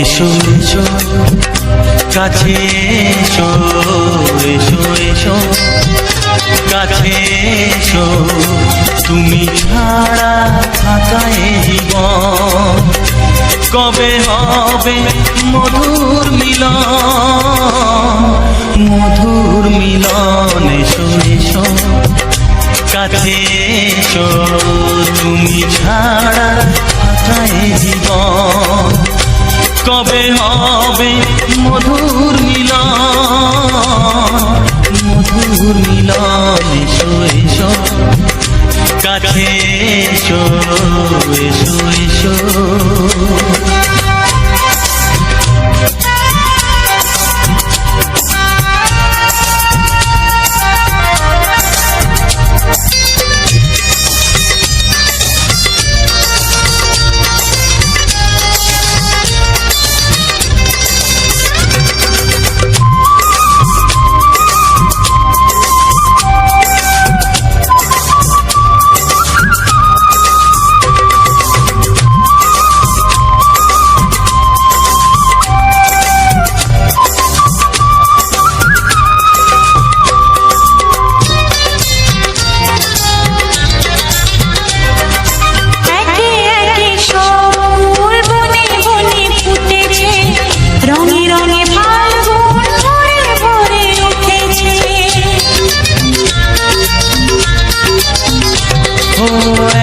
এসো এসো কাছে এসো, এসো এসো কাছে এসো, তুমি ছাড়া থাকায় জীবন কবে হবে মধুর মিলন, মধুর মিলন। এসো এসো কাছে এসো, তুমি ছাড়া থাকায় জীবন কবে হবে মধুর মিলন, মধুর মিলন। এসো এসো কাছে এসো, এসো এসো।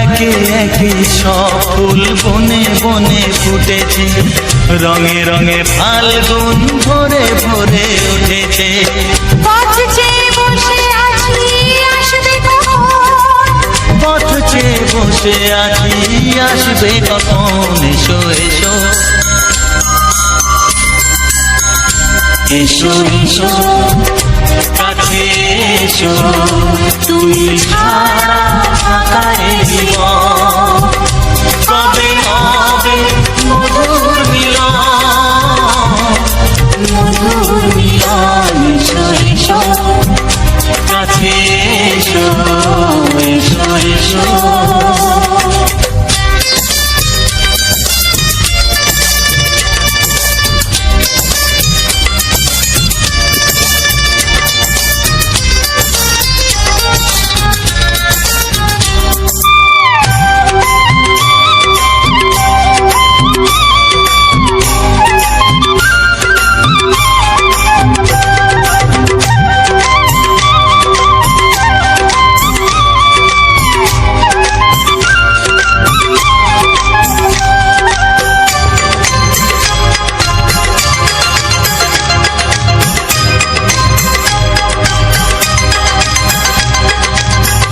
একে একে সব ফুল বনে বনে ফুটেছে, রঙে রঙে ফাল্গুন ভরে ভরে উঠেছে। পথ চেয়ে বসে আছি আসবে কখন, এসো এসো। এসো এসো কাছে এসো, তুমি ছাড়া থাকায় জীবন কবে হবে মধুর মিলন, মধুর মিলন। এসো এসো কাছে এসো, এসো এসো।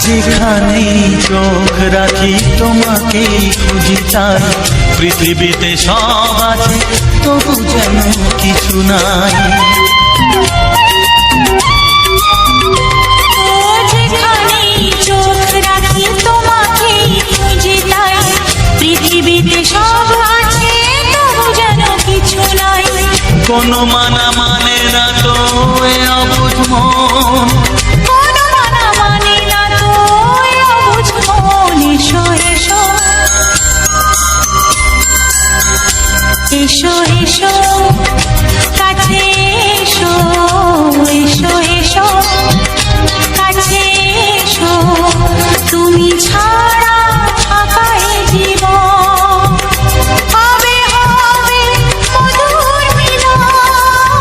যেখানেই চোখ রাখি তোমাকেই খুঁজি, তাই পৃথিবীতে সব আছে তবু যেন কিছু নাই। যেখানেই চোখ রাখি তোমাকেই খুঁজি, তাই পৃথিবীতে সব আছে তবু যেন কিছু নাই। কোনো মানা মানে না তো এ অবুঝ মন, কোনো মানা মানে না তো এ অবুঝ মন। এসো এসো, এসো এসো কাছে এসো, এসো এসো কাছে এসো, তুমি ছাড়া থাকায় জীবন কবে হবে মধুর মিলন,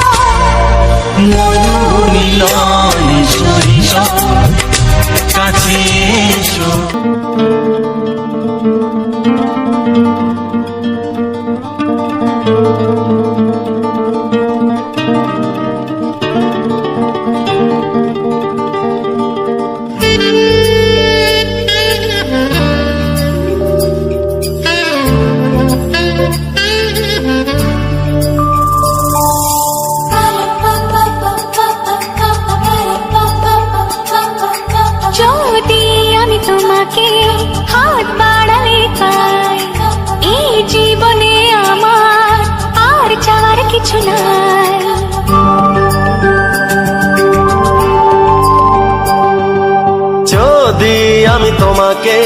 তোমাকে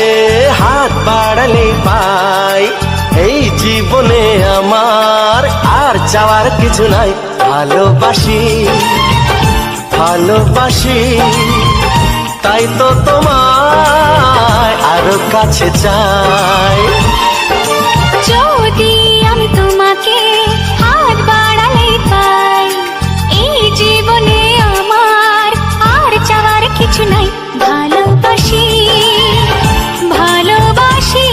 হাত বাড়ালে পাই, এই জীবনে আমার আর চাওয়ার কিছু নাই। ভালোবাসি ভালোবাসি, তাই তো তোমায় আরো কাছে চাই। যদি আমি তোমাকে হাত বাড়ালে পাই, এই জীবনে আমার আর চাওয়ার কিছু নাই। ভালোবাসি ভালোবাসি,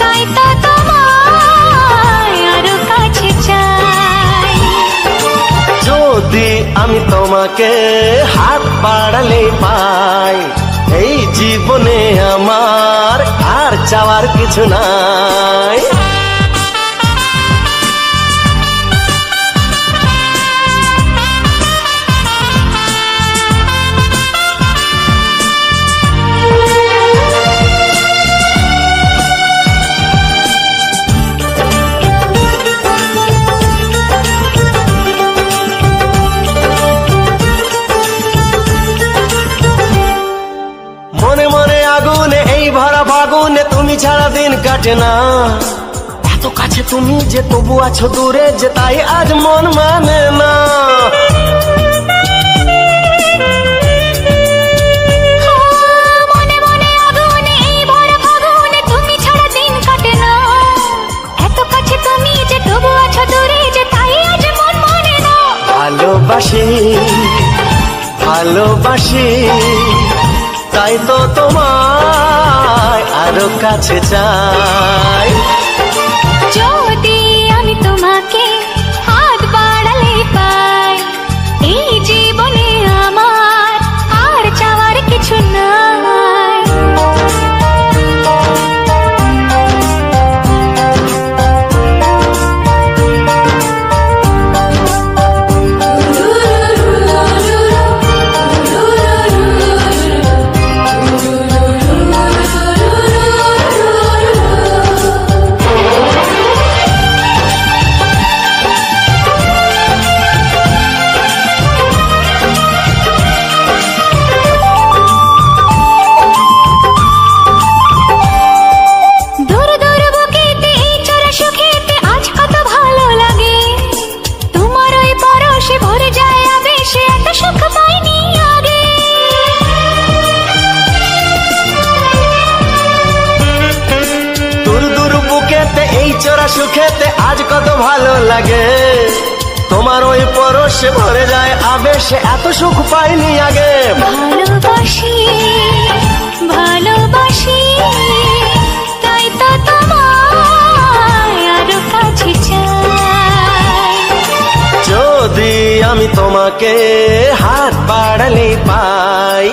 তাই তো তোমায় আরো কাছে চাই। যদি আমি তোমাকে হাত বাড়ালে পাই, এই জীবনে আমার আর চাওয়ার কিছু নাই। মনে মনে আগুনে এই ভরা ফাগুনে তুমি ছাড়া দিন কাটে না। এত কাছে তুমি যে তবু আছো দূরে, যে তাই আজ মন মানে না। মনে মনে আগুনে এই ভরা ফাগুনে তুমি ছাড়া দিন কাটে না। এত কাছে তুমি যে তবু আছো দূরে, যে তাই আজ মন মানে না। ভালোবাসি ভালোবাসি, তাই তো তোমায় আরো কাছে চাই। যদি আমি তোমাকে হাত বাড়ালে পাই, এই জীবনে আমার আর চাওয়ার কিছু নাই। দূর দূর বুকেতে এই চোরা সুখেতে আজ কত ভালো লাগে। তোমার ওই পরশে ভরে যায় আবেশে, এত সুখ পাইনি আগে। দূর দূর বুকেতে এই চোরা সুখেতে আজ কত ভালো লাগে। তোমার ওই পরশে ভরে যায় আবেশে, এত সুখ পাইনি আগে। ভালোবাসি ভালোবাসি, তাই তো তোমায় আরো কাছে চাই। যদি আমি তোমাকে হাত বাড়ালে পাই,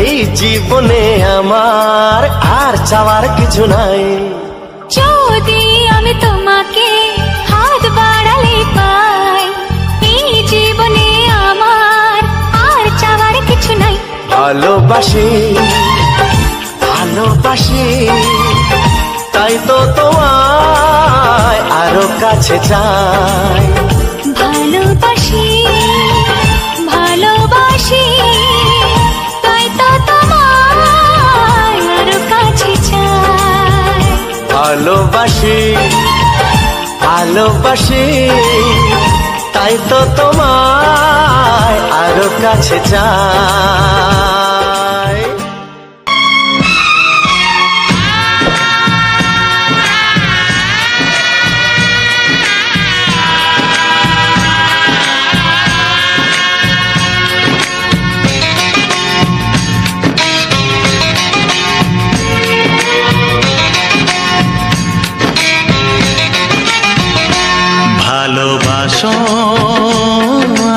এই জীবনে আমার আর চাওয়ার কিছু নাই। যদি আমি তোমাকে হাত বাড়ালে পাই, এই জীবনে আমার আর চাওয়ার কিছু নাই। ভালোবাসি ভালোবাসি, তাই তো তোমায় আরো কাছে চাই। ভালোবাসি ভালোবাসি, তাই তো তোমায় আরো কাছে চাই। ভালোবাসি ভালোবাসি, তাই তো তোমায় আরো কাছে চাই। ভালোবাসো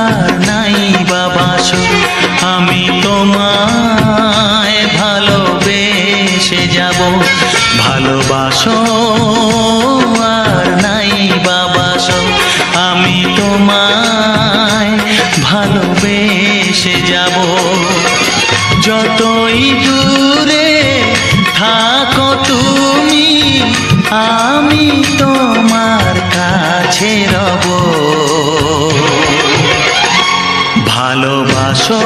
আর নাই বাবাসো, আমি তোমার ভালোবাসো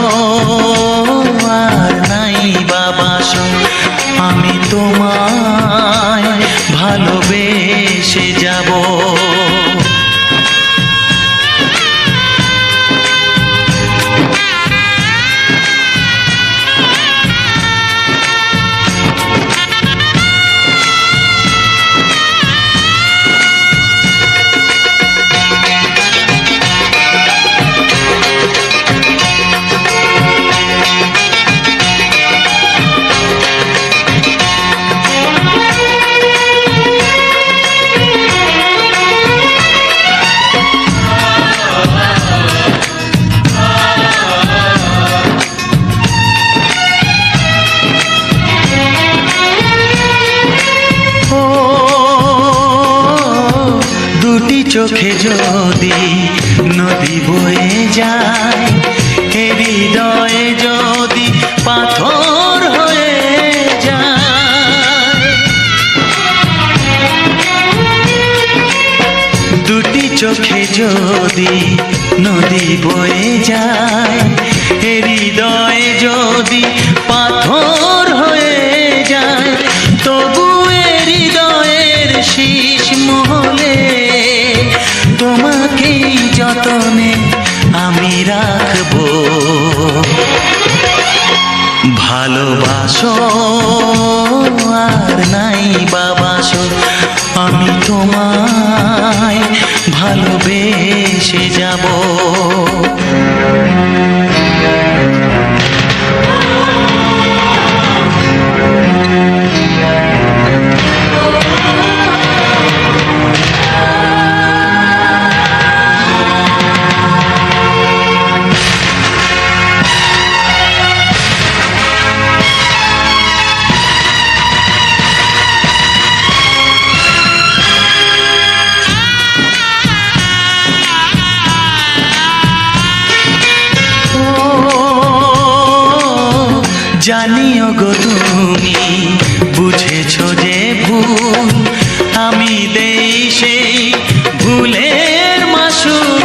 আর নাই বাবাসো, আমি তোমায় ভালোবেসে যাব। চোখে যদি নদী বয়ে যায়, হৃদয়ে যদি পাথর হয়ে যায়, দুটি চোখে যদি নদী বয়ে যায়, হৃদয়ে যদি পাথর হয়ে যায়, তবু হৃদয়ের শীষ মহলে তোমাকেই যতনে আমি রাখবো। ভালোবাসো আর নাই বাবাসো, আমি তোমায় ভালোবেসে যাব। জানিও গো তুমি বুঝেছো যে ভুল, আমি দেই সেই ভুলের মাসুল।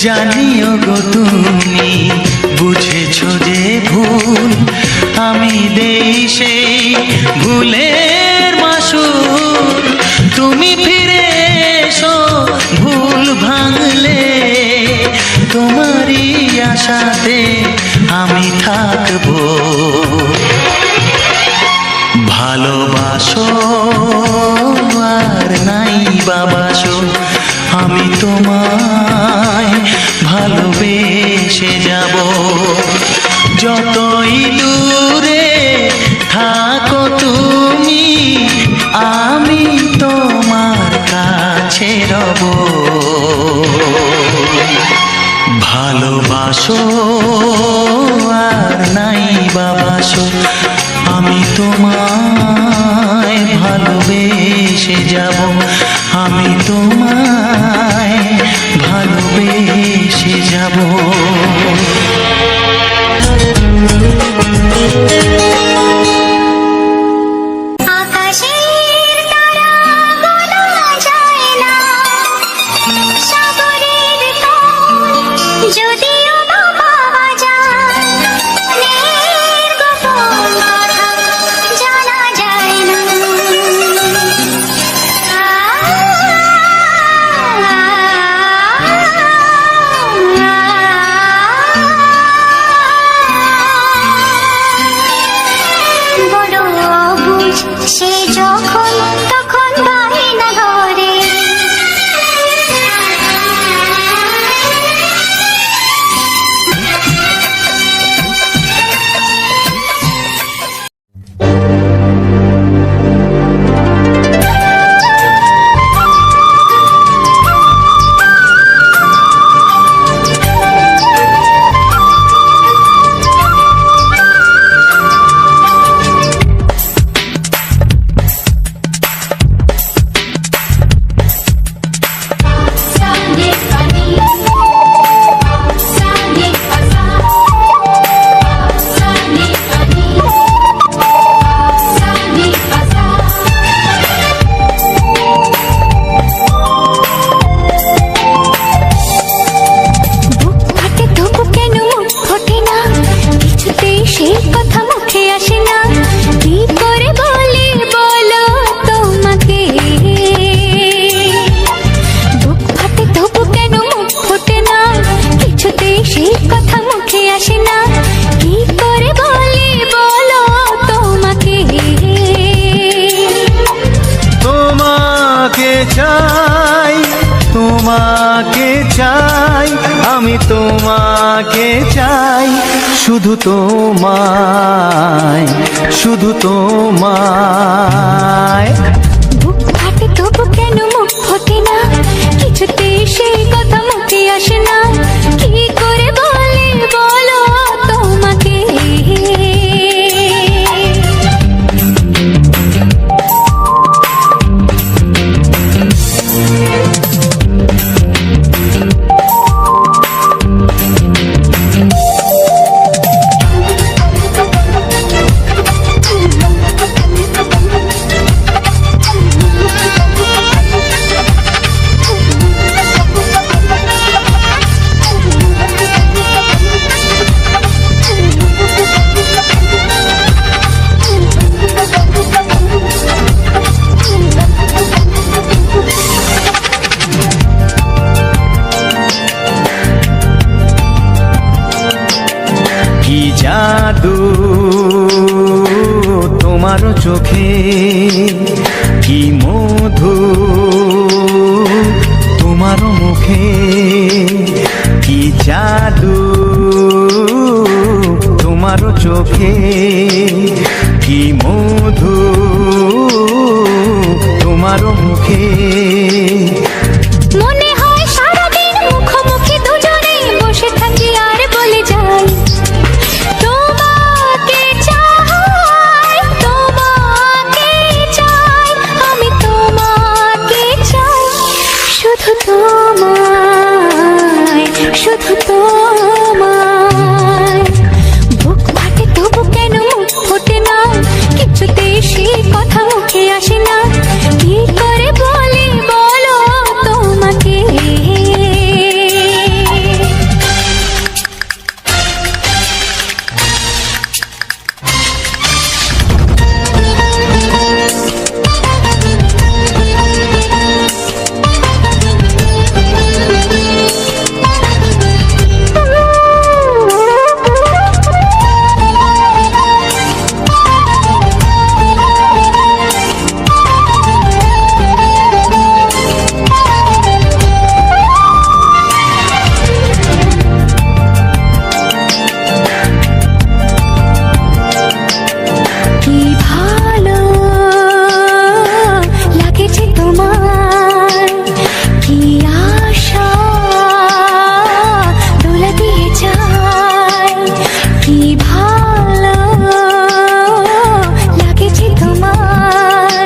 জানিও গো তুমি বুঝেছো যে ভুল, আমি দেই সেই ভুলের মাসুল। তুমি ফিরে এসো ভুল ভাঙলে, তোমারই আশাতে আমি থাকবো। ভালোবাসো আর নাই বাবাসো, আমি তোমায় ভালোবেসে যাব। যতই দূরে থাকো তুমি, আমি তোমার কাছে রব। ভালোবাসো আর নাই বাবাসো, আমি তোমায় ভালোবেসে যাব। আমি তোমায় ভালোবেসে যাব। চাই, তোমাকে চাই, আমি তোমাকে চাই, শুধু তোমায়, শুধু তোমায়। বুক ফাটে তবু কেন মুখ ফোটে না, কিছুতেই সেই কথা মুখে আসে না, কি করে বলে বলো তোমাকে। কি জাদু তোমার চোখে, কি মধু তোমার মুখে, কি জাদু তোমার চোখে, কি মধু তোমার মুখে। মনে হয় সারাদিন মুখোমুখি দুজনে বসে থাকি আর বলে যাই, তোমাকে চাই, তোমাকে চাই, আমি তোমাকে চাই, শুধু তোমায়, শুধু তোমায়। বুক ফাটে তবু কেন মুখ ফোটে না, কিছুতেই সেই কথা মুখে আসে না, কি করে বলে বলো তোমাকে। কি ভালো লাগেছে তোমার, কি আশা দোলা দিয়ে যায়, কি ভালো লাগেছে তোমার,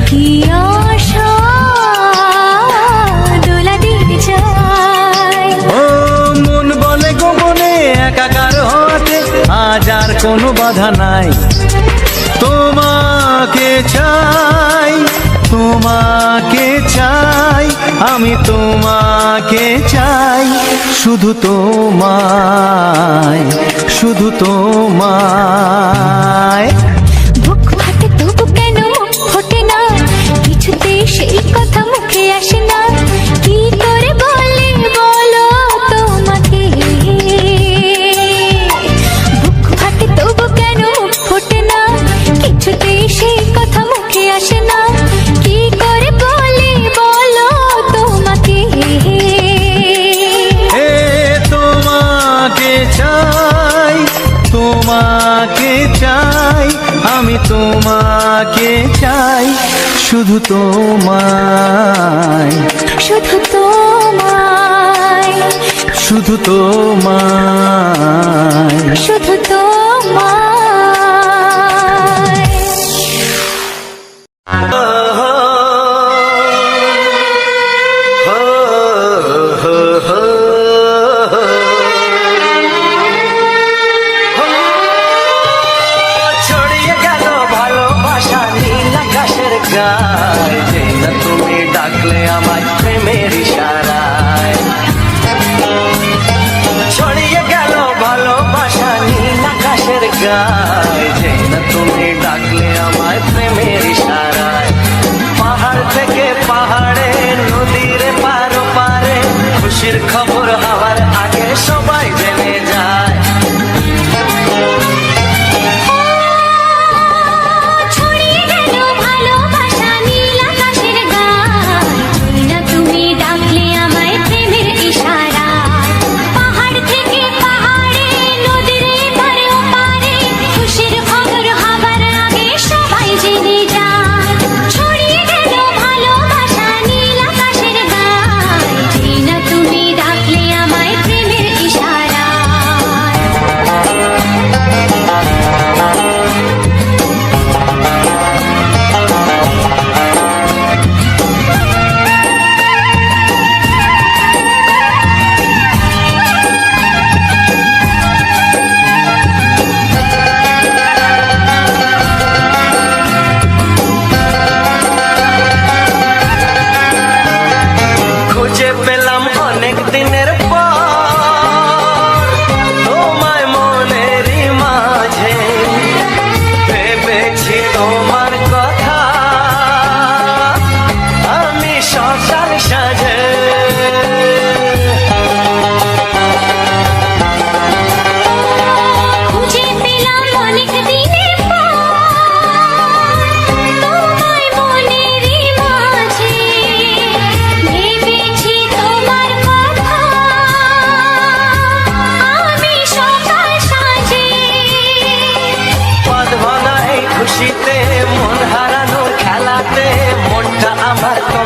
কি আশা দোলা দিয়ে যায়। ও মন বলে গোপনে একাকার হতে আজ আর কোনো বাধা নাই, তোমাকে চাই, তোমাকে চাই, আমি তোমাকে চাই, শুধু তোমায়, শুধু তোমায়। বুক ফাটে তবু কেন মুখ ফোটে না, কিছুতেই সেই কথা মুখে আসে না, কি করে বলে বলো তোমাকে। বুক ফাটে তবু কেন মুখ ফোটে না, কিছুতেই সেই কথা মুখে আসে না, কি করে বলে বলো তোমাকে। এ তোমাকে চাই, তোমাকে চাই, আমি তোমাকে চাই, শুধু তোমায়, শুধু তোমায়, শুধু তোমায়। শুধু তোমায়। ছড়িয়ে গেল ভালোবাসা নীল আকাশের গায়ে, যে না তুমি ডাকলে আমায় প্রেমের ইশারায়। ছড়িয়ে গেল ভালোবাসা নীল আকাশের গায়ে, যে না তুমি ডাকলে আমায় প্রেমের ইশারায়।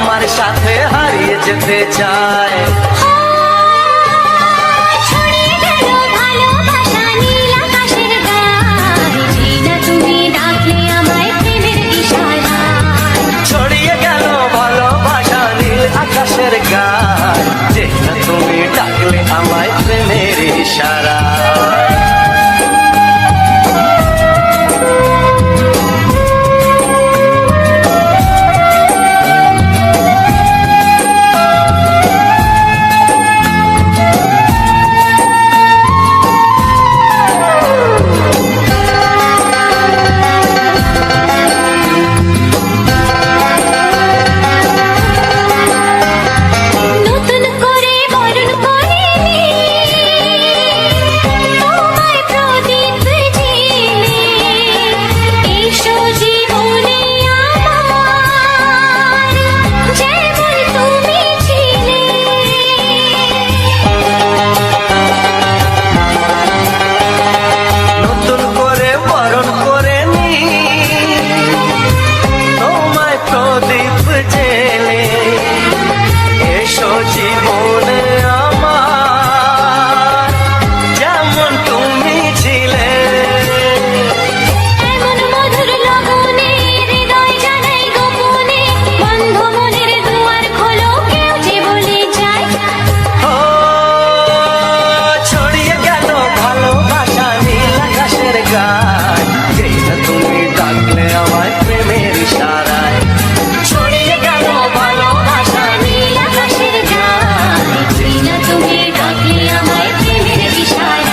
তোমার সাথে হারিয়ে যেতে চায়। ছড়িয়ে গেল ভালোবাসা নীল আকাশের গায়ে, যেই না তুমি ডাকলে আমায় প্রেমের ইশারায়। ছড়িয়ে গেল ভালোবাসা নীল আকাশের গায়, যে না তুমি ডাকলে আমায় প্রেমের ইশারায়। নতুন করে বরণ করে তোমায় প্রদীপ জেলে, এসো জীবনে আমার, যেমন তুমি ছিলে। নতুন করে বরণ করে নি তোমায় প্রদীপ জেলে, এসো জীবনে আমার, যেমন তুমি ছিলে। এমন মধুর লগনে হৃদয় জানাই গোপনে, বন্ধ মনের দুয়ার খোলো, কেউ যে বলে যায়। ও ছড়িয়ে গেল ভালোবাসা নীল আকাশের গায়, যেই না তুমি ডাকলে আমায় প্রেমের ইশারায়। ছড়িয়ে গেল ভালোবাসা নীল আকাশের গায়ে, যেই না তুমি ডাকলে আমায় প্রেমের ইশারায়।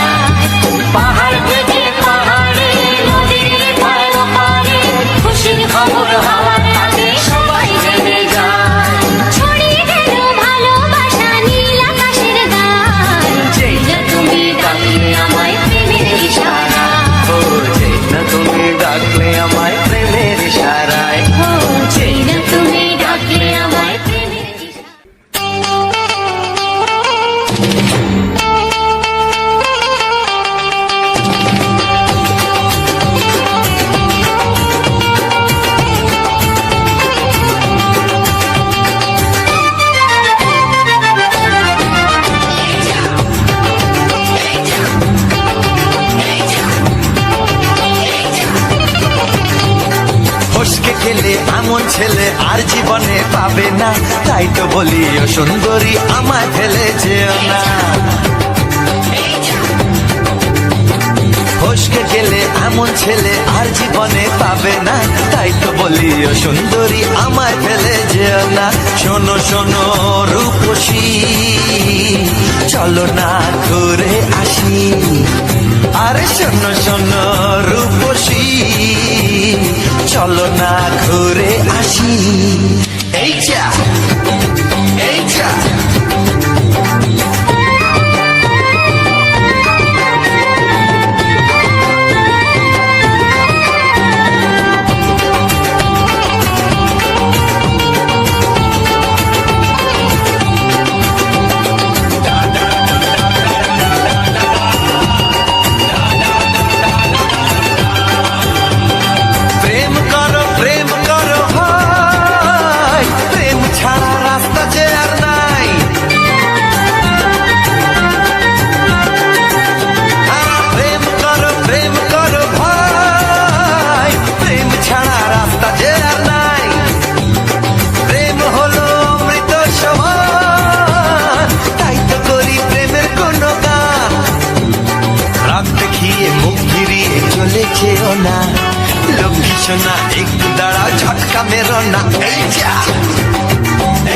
পাহাড় থেকে পাহাড়ে, নদীর পার ওপারে, খুশির খবর হওয়ার আগে সবাই জেনে যায়। ছড়িয়ে গেল ভালোবাসা নীল আকাশের গায়ে, যেই না তুমি ডাকলে আমায় প্রেমের ইশারায়। ও যেই না তুমি ডাকলে আমায় প্রেমের ইশারায়। ও যেই না তুমি ডাকলে আমায় প্রেমের ইশারায়। ফসকে গেলে এমন ছেলে আর জীবনে পাবে না, তাই তো বলি ও সুন্দরী আমায় ফেলে যেও না। ফসকে গেলে এমন ছেলে আর জীবনে পাবে না, তাই তো বলি ও সুন্দরী আমায় ফেলে যেও না। শোনো শোনো রূপসী, চলো না ঘুরে আসি। আরে শোনো শোনো রূপসী, চলো না ঘুরে আসি। এই যা এই যা প্রেম করো ভাই, প্রেম ছাড়া রাস্তা যে আর নাই। প্রেম করো ভাই, প্রেম ছাড়া রাস্তা যে আর নাই। প্রেম হলো অমৃত সমান, তাই তো করি প্রেমের কোনো গান। রাত দেখিয়ে মুখ ফিরিয়ে চলে যেও না, লক্ষ্মী সোনা একটু দাঁড়াও, ঝটকা মেরো না। এই যা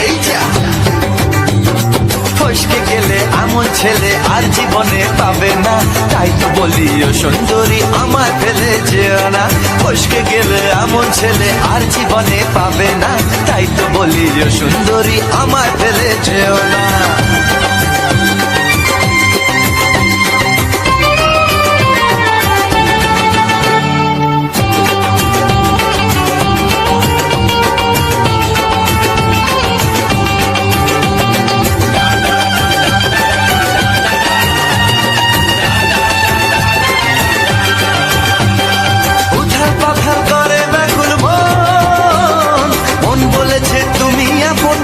এই যা ফসকে গেলে এমন ছেলে আর জীবনে পাবে না, তাই তো বলি ও সুন্দরী আমায় ফেলে যেও না। ফসকে গেলে এমন ছেলে আর জীবনে পাবে না, তাই তো বলি ও সুন্দরী আমায় ফেলে যেও না। উথাল পাথাল করে ব্যাকুল মন, মন বলেছে তুমি আপন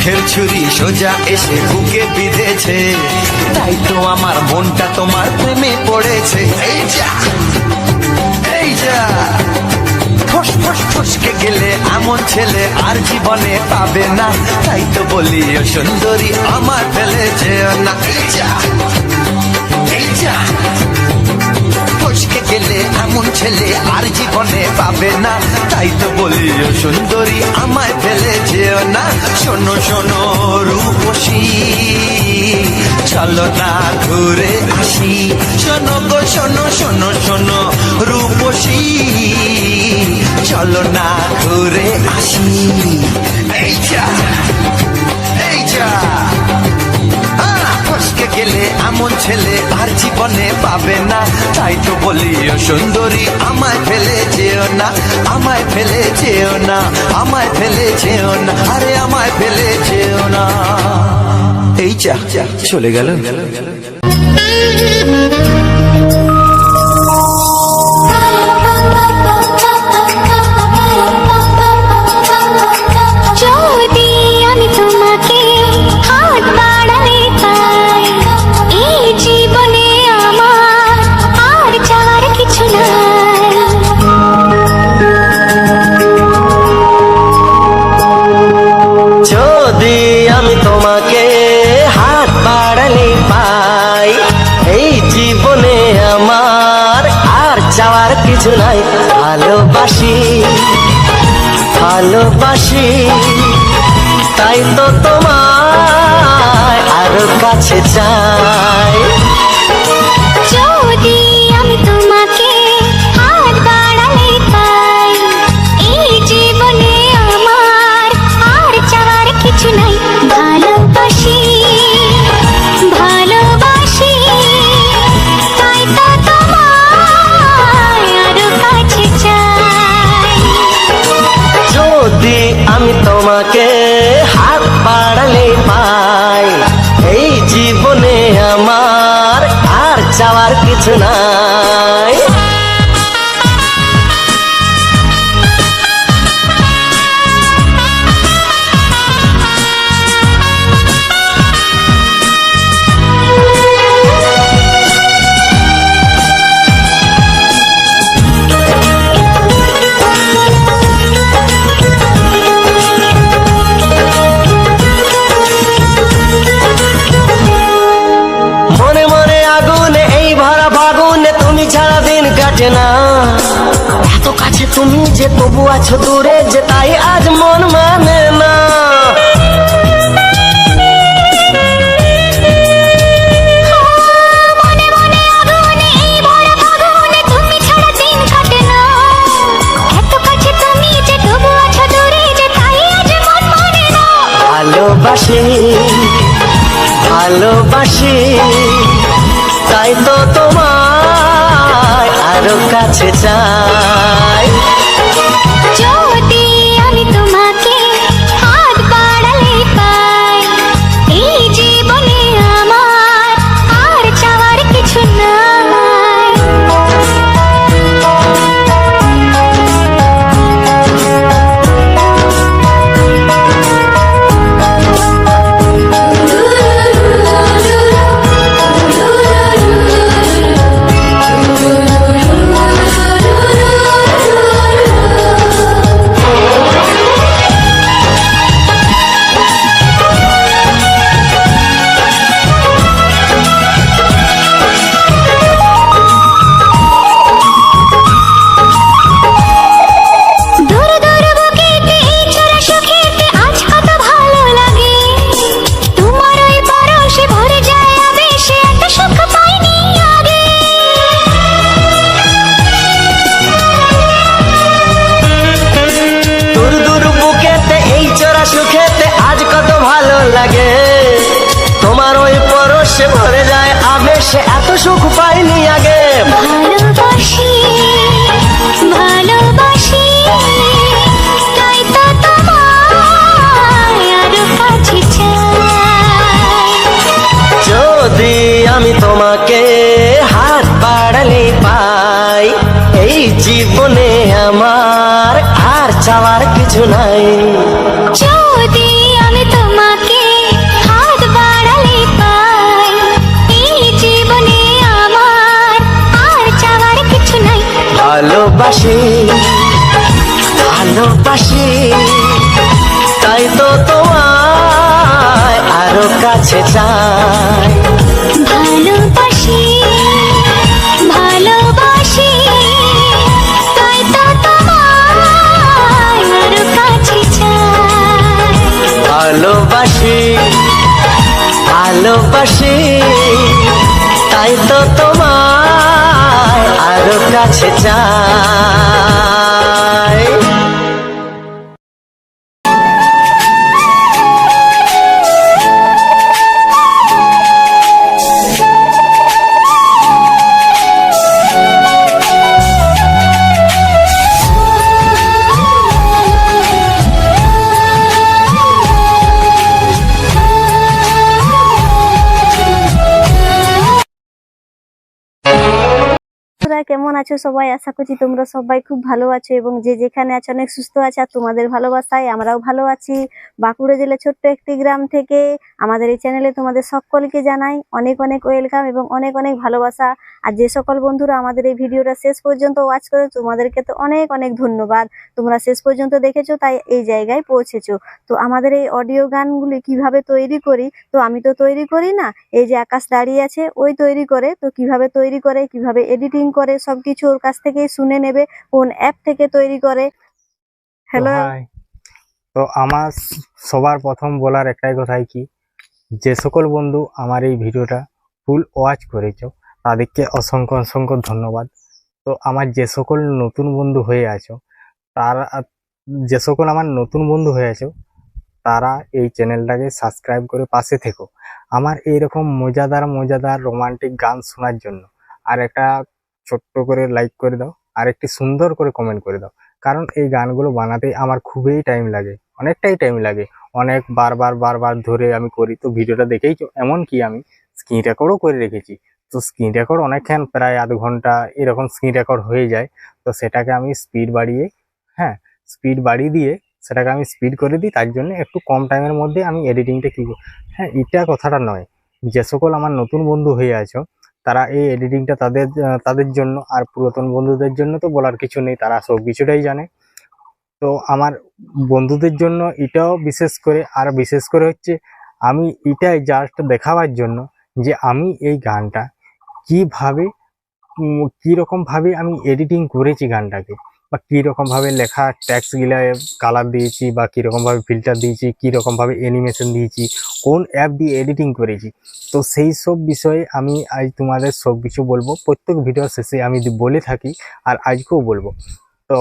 মুখের ছুরি সোজা এসে বুকে বিঁধেছে, তাই তো আমার মনটা তোমার প্রেমে পড়েছে। এই যা এই যা, ফস ফস ফসকে গেলে এমন ছেলে আর জীবনে পাবে না, তাই তো বলি ও সুন্দরী আমার ফেলে যেও না। এই যা এই যা, ফসকে গেলে এমন ছেলে আর জীবনে পাবে না, তাই তো বলি ও সুন্দরী আমায় ফেলে যেও না। শোনো শোনো রূপসী, চলো না ঘুরে আসি, শোনো গো শোনো শোনো শোনো রূপসী, চলো না ঘুরে আসি। এই যা এই যা, ফসকে গেলে এমন ছেলে আর জীবনে পাবে না, তাই তো বলি ও সুন্দরী আমায় ফেলে যেও না, আমায় ফেলে যেও না, আমায় ফেলে যেও না, আরে আমায় ফেলে যেও না। এই যা চলে গেল। যদি আমি তোমাকে হাত বাড়ালে পাই, এই জীবনে আমার আর চাওয়ার কিছু নাই। যদি আমি তোমাকে হাত বাড়ালে পাই, এই জীবনে আমার আর চাওয়ার কিছু নাই। ভালোবাসি ভালোবাসি, তাই তো তোমায় আরো কাছে চাই। যদি আমি তোমাকে হাত বাড়ালে পাই, এই জীবনে আমার আর চাওয়ার কিছু নাই। ভালোবাসি ভালোবাসি, তাই তো তোমায় আরো কাছে চাই। যদি আমি তোমাকে হাত বাড়ালে পাই, এই জীবনে আমার আর চাওয়ার কিছু নাই। মনে মনে আগুনে এই ভরা ফাগুনে তুমি ছাড়া দিন কাটে না, এত কাছে তুমি যে তবু আছো দূরে যে, তাই আজ মন মানে না। মনে মনে আগুনে এই ভরা ফাগুনে তুমি ছাড়া দিন কাটে না, এত কাছে তুমি যে তবু আছো দূরে যে, তাই আজ মন মানে না। ভালোবাসি ভালোবাসি, তাই তো তোমায় আরো কাছে চাই। যদি আমি তোমাকে হাত বাড়ালে পাই, এই জীবনে আমার আর চাওয়ার কিছু নাই। দূর দূর বুকেতে এই ছোড়া সুখেতে আজ কত ভালো লাগে, তোমার ওই পরশে ভরে যায় আবেশে, এত সুখ পাইনি আগে। দূর দূর বুকেতে এই চোরা সুখেতে আজ কত ভালো লাগে, তোমার ওই পরশে ভরে যায় আবেশে, এত সুখ পাইনি আগে। ভালোবাসি ভালোবাসি, তাই তো তোমায় আরো কাছে চাই। যদি আমি তোমাকে হাত বাড়ালে পাই, এই জীবনে আমার আর চাওয়ার কিছু নাই। যদি আমি তোমাকে ভালোবাসি ভালোবাসি তাই তো তোমায় আরো কাছে চাই ভালোবাসি ভালোবাসি তাই তো তোমায় আরো কাছে চাই ভালোবাসি ভালোবাসি তাই তো তোমায় আরো কাছে চাই তোমরা কেমন আছো সবাই? আশা করছি তোমরা সবাই খুব ভালো আছো এবং যে যেখানে আছো অনেক সুস্থ আছো। আর তোমাদের ভালোবাসায় আমরাও ভালো আছি। বাঁকুড়া জেলার ছোট্ট একটি গ্রাম থেকে আমাদের এই চ্যানেলে তোমাদের সকলকে জানাই অনেক অনেক ওয়েলকাম এবং অনেক অনেক ভালোবাসা। আর যে সকল বন্ধুরা আমাদের এই ভিডিওটা শেষ পর্যন্ত ওয়াচ করে তোমাদেরকে তো অনেক অনেক ধন্যবাদ। তোমরা শেষ পর্যন্ত দেখেছো তাই এই জায়গায় পৌঁছেছো। তো আমাদের এই অডিও গানগুলি কিভাবে তৈরি করি, তো আমি তো তৈরি করি না, এই যে আকাশ দাঁড়িয়ে আছে ওই তৈরি করে। তো কিভাবে তৈরি করে, কিভাবে এডিটিং করে, সবকিছু ওর কাছ থেকেই শুনে নেবে, কোন অ্যাপ থেকে তৈরি করে। Hello, hi. তো আমার সবার প্রথম বলার একটাই কথাই কি, যে সকল বন্ধু আমার এই ভিডিওটা ফুল ওয়াচ করেছো তাদেরকে অসংখ্য অসংখ্য ধন্যবাদ। তো আমার যে সকল নতুন বন্ধু হয়ে আছো তারা, যে সকল আমার নতুন বন্ধু হয়ে আছো তারা এই চ্যানেলটাকে সাবস্ক্রাইব করে পাশে থেকো আমার এইরকম মজাদার মজাদার রোমান্টিক গান শোনার জন্য। আর একটা ছোট্ট করে লাইক করে দাও, আর একটি সুন্দর করে কমেন্ট করে দাও, কারণ এই গানগুলো বানাতে আমার খুবই টাইম লাগে, অনেকটাই টাইম লাগে, অনেক বারবার ধরে আমি করি। তো ভিডিওটা দেখেই এমনকি আমি স্ক্রিন রেকর্ডও করে রেখেছি। তো স্ক্রিন রেকর্ড অনেকক্ষণ, প্রায় আধ ঘন্টা এরকম স্ক্রিন রেকর্ড হয়ে যায়। তো সেটাকে আমি স্পিড বাড়িয়ে, হ্যাঁ স্পিড বাড়িয়ে দিয়ে সেটাকে আমি স্পিড করে দিই, তার জন্য একটু কম টাইমের মধ্যে আমি এডিটিংটা কী। হ্যাঁ, এটা কথাটা নয়, যে সকল আমার নতুন বন্ধু হয়ে আছো তারা এই এডিটিংটা তাদের জন্য, আর পুরাতন বন্ধুদের জন্য তো বলার কিছু নেই, তারা সব কিছুটাই জানে। তো আমার বন্ধুদের জন্য এটাও বিশেষ করে, আর বিশেষ করে হচ্ছে আমি এটাই জাস্ট দেখাবার জন্য যে আমি এই গানটা কিভাবে কীরকম ভাবে আমি এডিটিং করেছি গানটাকে, বা কীরকম ভাবে লেখা ট্যাক্স গুলা কালার দিয়েছি, বা কীরকম ভাবে ফিল্টার দিয়েছি, কীরকম ভাবে অ্যানিমেশন দিয়েছি, কোন অ্যাপ দিয়ে এডিটিং করেছি। তো সেই সব বিষয়ে আমি আজ তোমাদের সব কিছু বলবো। প্রত্যেক ভিডিও শেষে আমি বলে থাকি, আর আজকেও বলবো। তো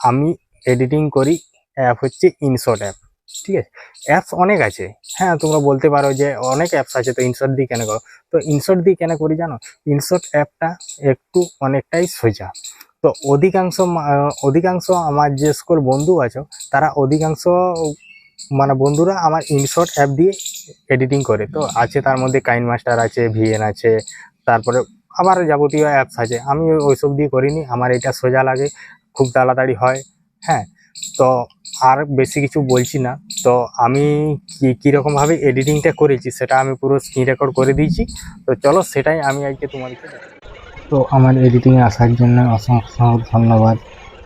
আমি এডিটিং করি, অ্যাপ হচ্ছে ইনশট অ্যাপ। ঠিক আছে, অ্যাপস অনেক আছে। হ্যাঁ, তোমরা বলতে পারো যে অনেক অ্যাপস আছে, তো ইনশট দিয়ে কেন করো? তো ইনশট দিয়ে কেন করি জানো? ইনশট অ্যাপটা একটু অনেকটাই সোজা। তো অধিকাংশ আমার যে সকল বন্ধু আছো তারা অধিকাংশ মানে বন্ধুরা আমার ইনশট অ্যাপ দিয়ে এডিটিং করে। তো আছে তার মধ্যে কাইনমাস্টার আছে, ভিএন আছে, তারপরে আবার যাবতীয় অ্যাপস আছে। আমি ওইসব দিয়ে করিনি, আমার এটা সোজা লাগে, খুব তাড়াতাড়ি হয়। হ্যাঁ, তো আর বেশি কিছু বলছি না। তো আমি কীরকমভাবে এডিটিংটা করেছি সেটা আমি পুরো স্ক্রিন রেকর্ড করে দিয়েছি। তো চলো সেটাই আমি আজকে তোমাদেরকে দেখাবো। তো আমার এডিটিংয়ে আসার জন্য অসংখ্য ধন্যবাদ।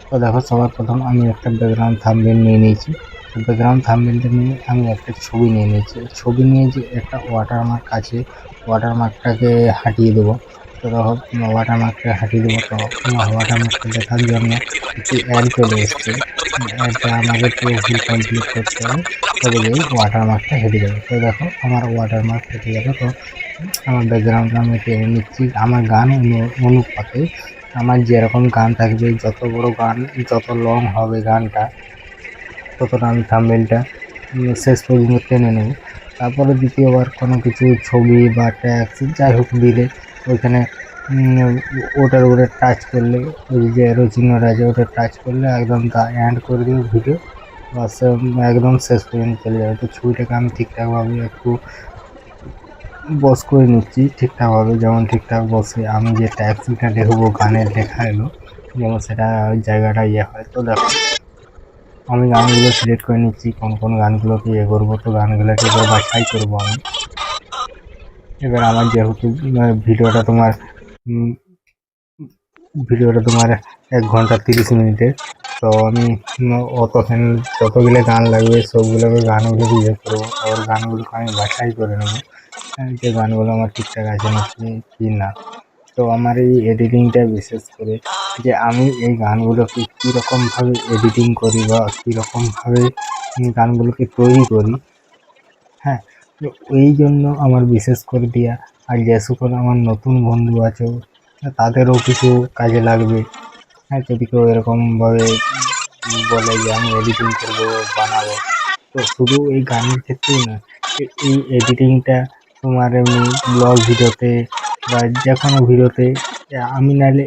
তো দেখো, সবার প্রথম আমি একটা ব্যাকগ্রাউন্ড থাম্বনেল নিয়ে নিয়েছি। ব্যাকগ্রাউন্ড থাম্বনেলটা নিয়ে আমি একটা ছবি নিয়ে নিয়েছি। ছবি নিয়ে যে একটা ওয়াটারমার্ক আছে, ওয়াটারমার্কটাকে হাঁটিয়ে দেবো। তো দেখো, ওয়াটারমার্কটা হাঁটিয়ে দেবো। তো ওয়াটারমার্কটা দেখার জন্য একটি অ্যাড চলে এসছে। অ্যাডটা আমাকে পুরো ফুল কমপ্লিট করতে হবে, তবে এই ওয়াটারমার্কটা হেঁটে যাবে। তো দেখো, আমার ওয়াটারমার্ক হেঁটে যাবে। তো আমার ব্যাকগ্রাউন্ডটা আমি টেনে নিচ্ছি আমার গান অনুপাতে। আমার যেরকম গান থাকবে, যত বড় গান, যত লং হবে গানটা, ততটা আমি থাম্বনেলটা শেষ পর্যন্ত টেনে নেব। তারপরে দ্বিতীয়বার কোনো কিছু ছবি বা ট্যাক্স যাই হোক দিলে ওইখানে ওটার উপরে টাচ করলে, ওই যে এরো চিহ্নটা আছে ওটা টাচ করলে একদম তা এন্ড করে দেবে ভিডিও, বাস একদম শেষ পর্যন্ত চলে যাবে। তো ছবিটাকে আমি ঠিকঠাকভাবে একটু বস করে নিচ্ছি ঠিকঠাকভাবে, যেমন ঠিকঠাক বসে আমি যে ট্যাক্সিটা দেখবো গানের লেখা এলো, যেমন সেটা জায়গাটা ইয়ে হয়। তো দেখো, আমি গানগুলো সিলেক্ট করে নিচ্ছি কোন কোন গানগুলোকে ইয়ে করবো। তো গানগুলোকে এবার বাছাই করবো আমি। এবার আমার যেহেতু ভিডিওটা তোমার ভিডিওটা তোমার 1 ঘন্টা 30 মিনিটের। তো আমি অতখানি যতগুলো গান লাগবে সবগুলোকে গানগুলো ইয়ে করবো, আর গানগুলোকে আমি বাছাই করে নেবো যে গানগুলো আমার ঠিকঠাক আছে নাকি কি না। তো আমার এই এডিটিংটা বিশেষ করে যে আমি এই গানগুলোকে কীরকমভাবে এডিটিং করি বা কীরকমভাবে গানগুলোকে তৈরি করি, হ্যাঁ, তো এই জন্য আমার বিশেষ করে দিয়া। আর যে সকল আমার নতুন বন্ধু আছে তাদেরও কিছু কাজে লাগবে। হ্যাঁ, যদি কেউ এরকমভাবে বলে যে আমি এডিটিং করবো, বানাবো, তো শুধু এই গানের ক্ষেত্রেই না, এই এডিটিংটা তোমার এমনি ব্লগ ভিডিওতে বা যে কোনো ভিডিওতে আমি নাহলে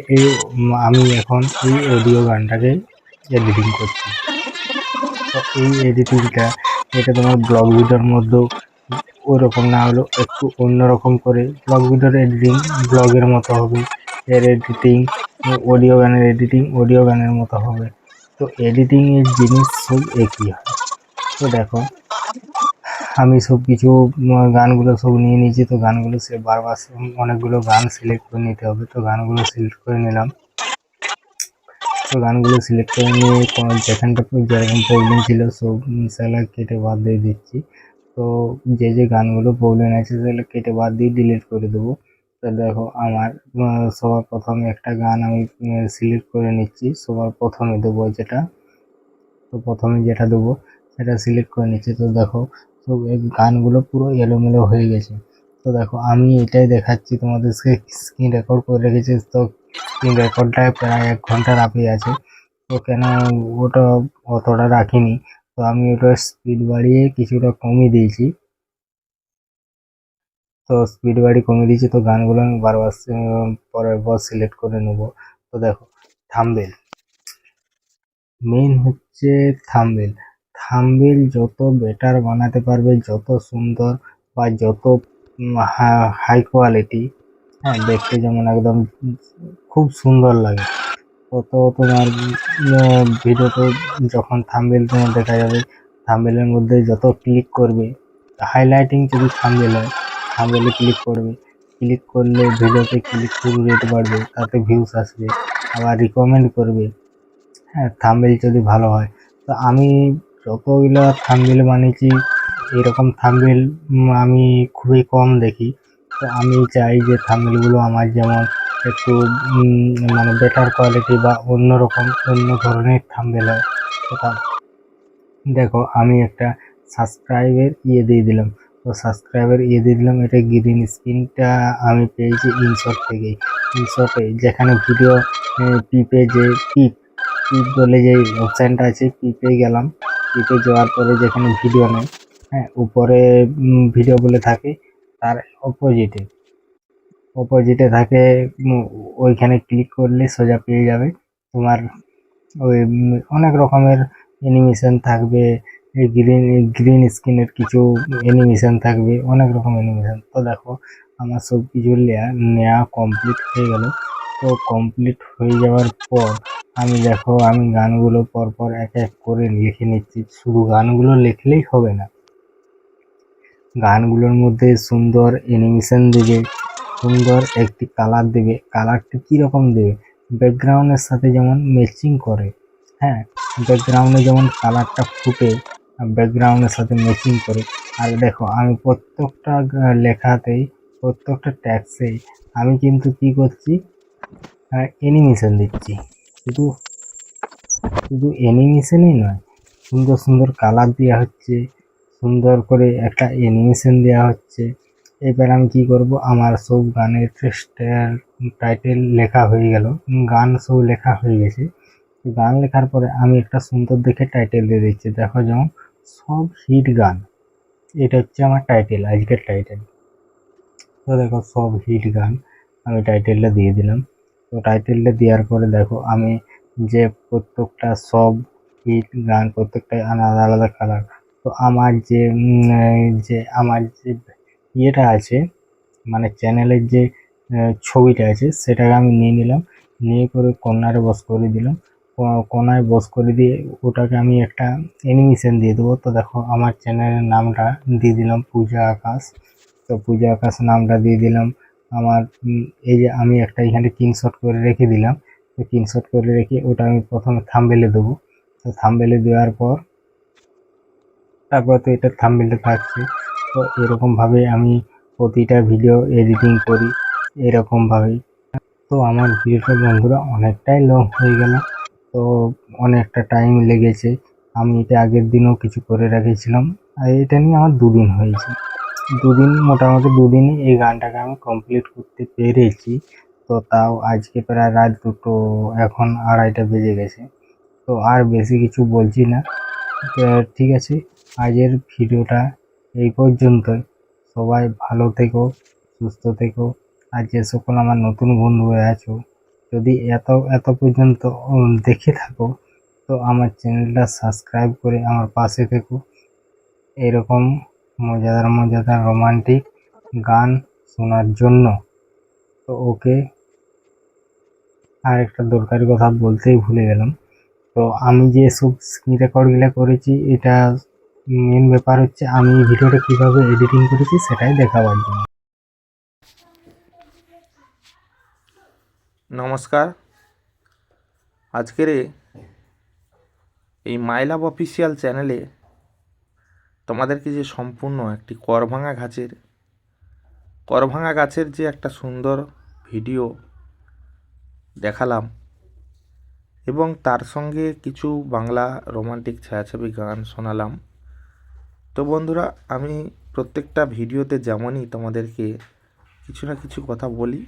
আমি এখন এই অডিও গানটাকে এডিটিং করছি। তো এই এডিটিংটা এটা তোমার ব্লগ ভিডিওর মধ্যেও ওরকম না হলেও একটু অন্যরকম করে ব্লগ ভিডিওর এডিটিং ব্লগের মতো হবে, এর এডিটিং অডিও গানের এডিটিং অডিও গানের মতো হবে। তো এডিটিংয়ের জিনিস সব একই হয়। তো দেখো আমি সব কিছু গানগুলো সব নিয়ে নিয়েছি। তো গানগুলো সে বারবার অনেকগুলো গান সিলেক্ট করে নিতে হবে। তো গানগুলো সিলেক্ট করে নিলাম। তো গানগুলো সিলেক্ট করে নিয়ে যেখানটা যেরকম প্রবলেম ছিল সব সেগুলো কেটে বাদ দিয়ে দিচ্ছি। তো যে গানগুলো প্রবলেম আছে সেগুলো কেটে বাদ দিয়ে ডিলিট করে দেবো। তো দেখো আমার সবার প্রথমে একটা গান আমি সিলেক্ট করে নিচ্ছি, সবার প্রথমে দেবো যেটা। তো প্রথমে যেটা দেবো সেটা সিলেক্ট করে নিচ্ছি। তো দেখো সব এই গানগুলো পুরো এলোমেলো হয়ে গেছে। তো দেখো আমি এটাই দেখাচ্ছি তোমাদেরকে, স্ক্রিন রেকর্ড করে রেখেছি। তো স্ক্রিন রেকর্ডটায় প্রায় 1 ঘন্টা রাখি আছে। তো কেন ওটা অতটা রাখিনি, তো আমি ওটা স্পিড বাড়িয়ে কিছুটা কমিয়ে দিয়েছি। তো স্পিড বাড়িয়ে কমিয়ে দিয়েছি। তো গানগুলো আমি বারবার পরের বার সিলেক্ট করে নেব। তো দেখো থাম্বনেল মেইন হচ্ছে থাম্বনেল। থাম্বনেল যত বেটার বানাতে পারবে, যত সুন্দর বা যত হাই কোয়ালিটি, হ্যাঁ, দেখতে যেমন একদম খুব সুন্দর লাগে, তত তোমার ভিডিওতে যখন থাম্বনেল তোমার দেখা যাবে, থাম্বনেলের মধ্যে যত ক্লিক করবে, হাইলাইটিং যদি থাম্বনেল হয়, থাম্বনেলে ক্লিক করবে, ক্লিক করলে ভিডিওতে ক্লিক থ্রু রেট বাড়বে, তাতে ভিউস আসবে, আবার রিকমেন্ড করবে। হ্যাঁ, থাম্বনেল যদি ভালো হয়। তো আমি যতগুলো থাম্বনেল বানিয়েছি এরকম থাম্বনেল আমি খুবই কম দেখি। তো আমি চাই যে থাম্বনেলগুলো আমার যেমন একটু মানে বেটার কোয়ালিটি বা অন্যরকম অন্য ধরনের থাম্বনেল হয়। তো দেখো আমি একটা সাবস্ক্রাইবের দিয়ে দিলাম। তো সাবস্ক্রাইবের দিয়ে দিলাম, এটা গ্রিন স্ক্রিনটা আমি পেয়েছি ইনশট থেকেই। ইনশটে যেখানে ভিডিও পিপে যে পিপ পিপ বলে যে অপশানটা আছে, পিপে গেলাম। পিপে যাওয়ার পরে যেখানে ভিডিও নেই, হ্যাঁ, উপরে ভিডিও বলে থাকে, তার অপোজিটে থাকে, ওইখানে ক্লিক করলে সোজা পেয়ে যাবে তোমার ওই অনেক রকমের অ্যানিমেশন থাকবে। এই গ্রিন স্ক্রিনের কিছু অ্যানিমেশন থাকবে, অনেক রকম অ্যানিমেশন। তো দেখো আমার সব কিছু নেওয়া কমপ্লিট হয়ে গেল। তো কমপ্লিট হয়ে যাওয়ার পর আমি দেখো আমি গানগুলো পরপর এক এক করে লিখে নিচ্ছি। শুধু গানগুলো লিখলেই হবে না, গানগুলোর মধ্যে সুন্দর অ্যানিমেশন দেবে, সুন্দর একটি কালার দেবে। কালারটি কীরকম দেবে, ব্যাকগ্রাউন্ডের সাথে যেমন ম্যাচিং করে, হ্যাঁ, ব্যাকগ্রাউন্ডে যেমন কালারটা ফুটে ব্যাকগ্রাউন্ডের সাথে ম্যাচিং করে। আর দেখো আমি প্রত্যেকটা লেখাতেই, প্রত্যেকটা ট্যাক্সেই আমি কিন্তু কি করছি, অ্যানিমেশন দিচ্ছি। শুধু শুধু অ্যানিমেশনই নয়, সুন্দর সুন্দর কালার দেওয়া হচ্ছে, সুন্দর করে একটা অ্যানিমেশন দেওয়া হচ্ছে। এবার আমি কি করব, আমার সব গানের টাইটেল লেখা হয়ে গেল, গান সব লেখা হয়ে গেছে। গান লেখার পরে আমি একটা সুন্দর দেখে টাইটেল দিয়ে দিচ্ছি। দেখো যেমন সব হিট গান, এটা হচ্ছে আমার টাইটেল, আজকের টাইটেল। তো দেখো সব হিট গান আমি টাইটেলটা দিয়ে দিলাম। তো টাইটেলটা দেওয়ার পরে দেখো আমি যে প্রত্যেকটা সব হিট গান প্রত্যেকটাই আলাদা আলাদা কালার। তো আমার যে আমার যে ইয়েটা আছে, মানে চ্যানেলের যে ছবিটা আছে সেটাকে আমি নিয়ে নিলাম, নিয়ে করে কর্নারে বস করে দিলাম। কোনায় বস করে দিয়ে ওটাকে আমি একটা অ্যানিমেশন দিয়ে দেবো। তো দেখো আমার চ্যানেলের নামটা দিয়ে দিলাম পূজা আকাশ। তো পূজা আকাশ নামটা দিয়ে দিলাম। আমার এই যে আমি একটা এখানে স্ক্রিনশট করে রেখে দিলাম, স্ক্রিনশট করে রেখে ওটা আমি প্রথমে থাম্বনেলে দেবো। তো থাম্বনেলে দেওয়ার পর তারপর তো এটা থাম্বনেলে থাকছে। তো এরকমভাবে আমি প্রতিটা ভিডিও এডিটিং করি এরকমভাবেই। তো আমার ভিডিওটা বন্ধুরা অনেকটাই লং হয়ে গেল, তো অনেকটা টাইম লেগেছে। আমি এটা আগের দিনও কিছু করে রেখেছিলাম, আর এটা নিয়ে আমার 2 দিন হয়েছে। মোটামুটি 2 দিনই এই গানটাকে আমি কমপ্লিট করতে পেরেছি। তো তাও আজকে প্রায় রাত 2টো, এখন 2:30টা বেজে গেছে। তো আর বেশি কিছু বলছি না। তো ঠিক আছে, আজের ভিডিওটা এই পর্যন্তই। সবাই ভালো থেকো, সুস্থ থেকো। আর যে সকল আমার নতুন বন্ধু আছো, যদি এত পর্যন্ত দেখে থাকো, তো আমার চ্যানেলটা সাবস্ক্রাইব করে আমার পাশে থেকো এরকম মজাদার রোমান্টিক গান শোনার জন্য। তো ওকে, আর একটা দরকারি কথা বলতেই ভুলে গেলাম। তো আমি যে সব স্ক্রিন রেকর্ডগুলো করেছি, এটা মেন ব্যাপার হচ্ছে আমি এই ভিডিওটা কীভাবে এডিটিং করেছি সেটাই দেখাবার জন্য। নমস্কার। আজকের এই মাই লাভ অফিসিয়াল চ্যানেলে তোমাদেরকে যে সম্পূর্ণ একটি করভাঙা গাছের যে একটা সুন্দর ভিডিও দেখালাম এবং তার সঙ্গে কিছু বাংলা রোমান্টিক ছায়াছবি গান শোনালাম। তো বন্ধুরা, আমি প্রত্যেকটা ভিডিওতে যেমনই তোমাদেরকে কিছু না কিছু কথা বলি,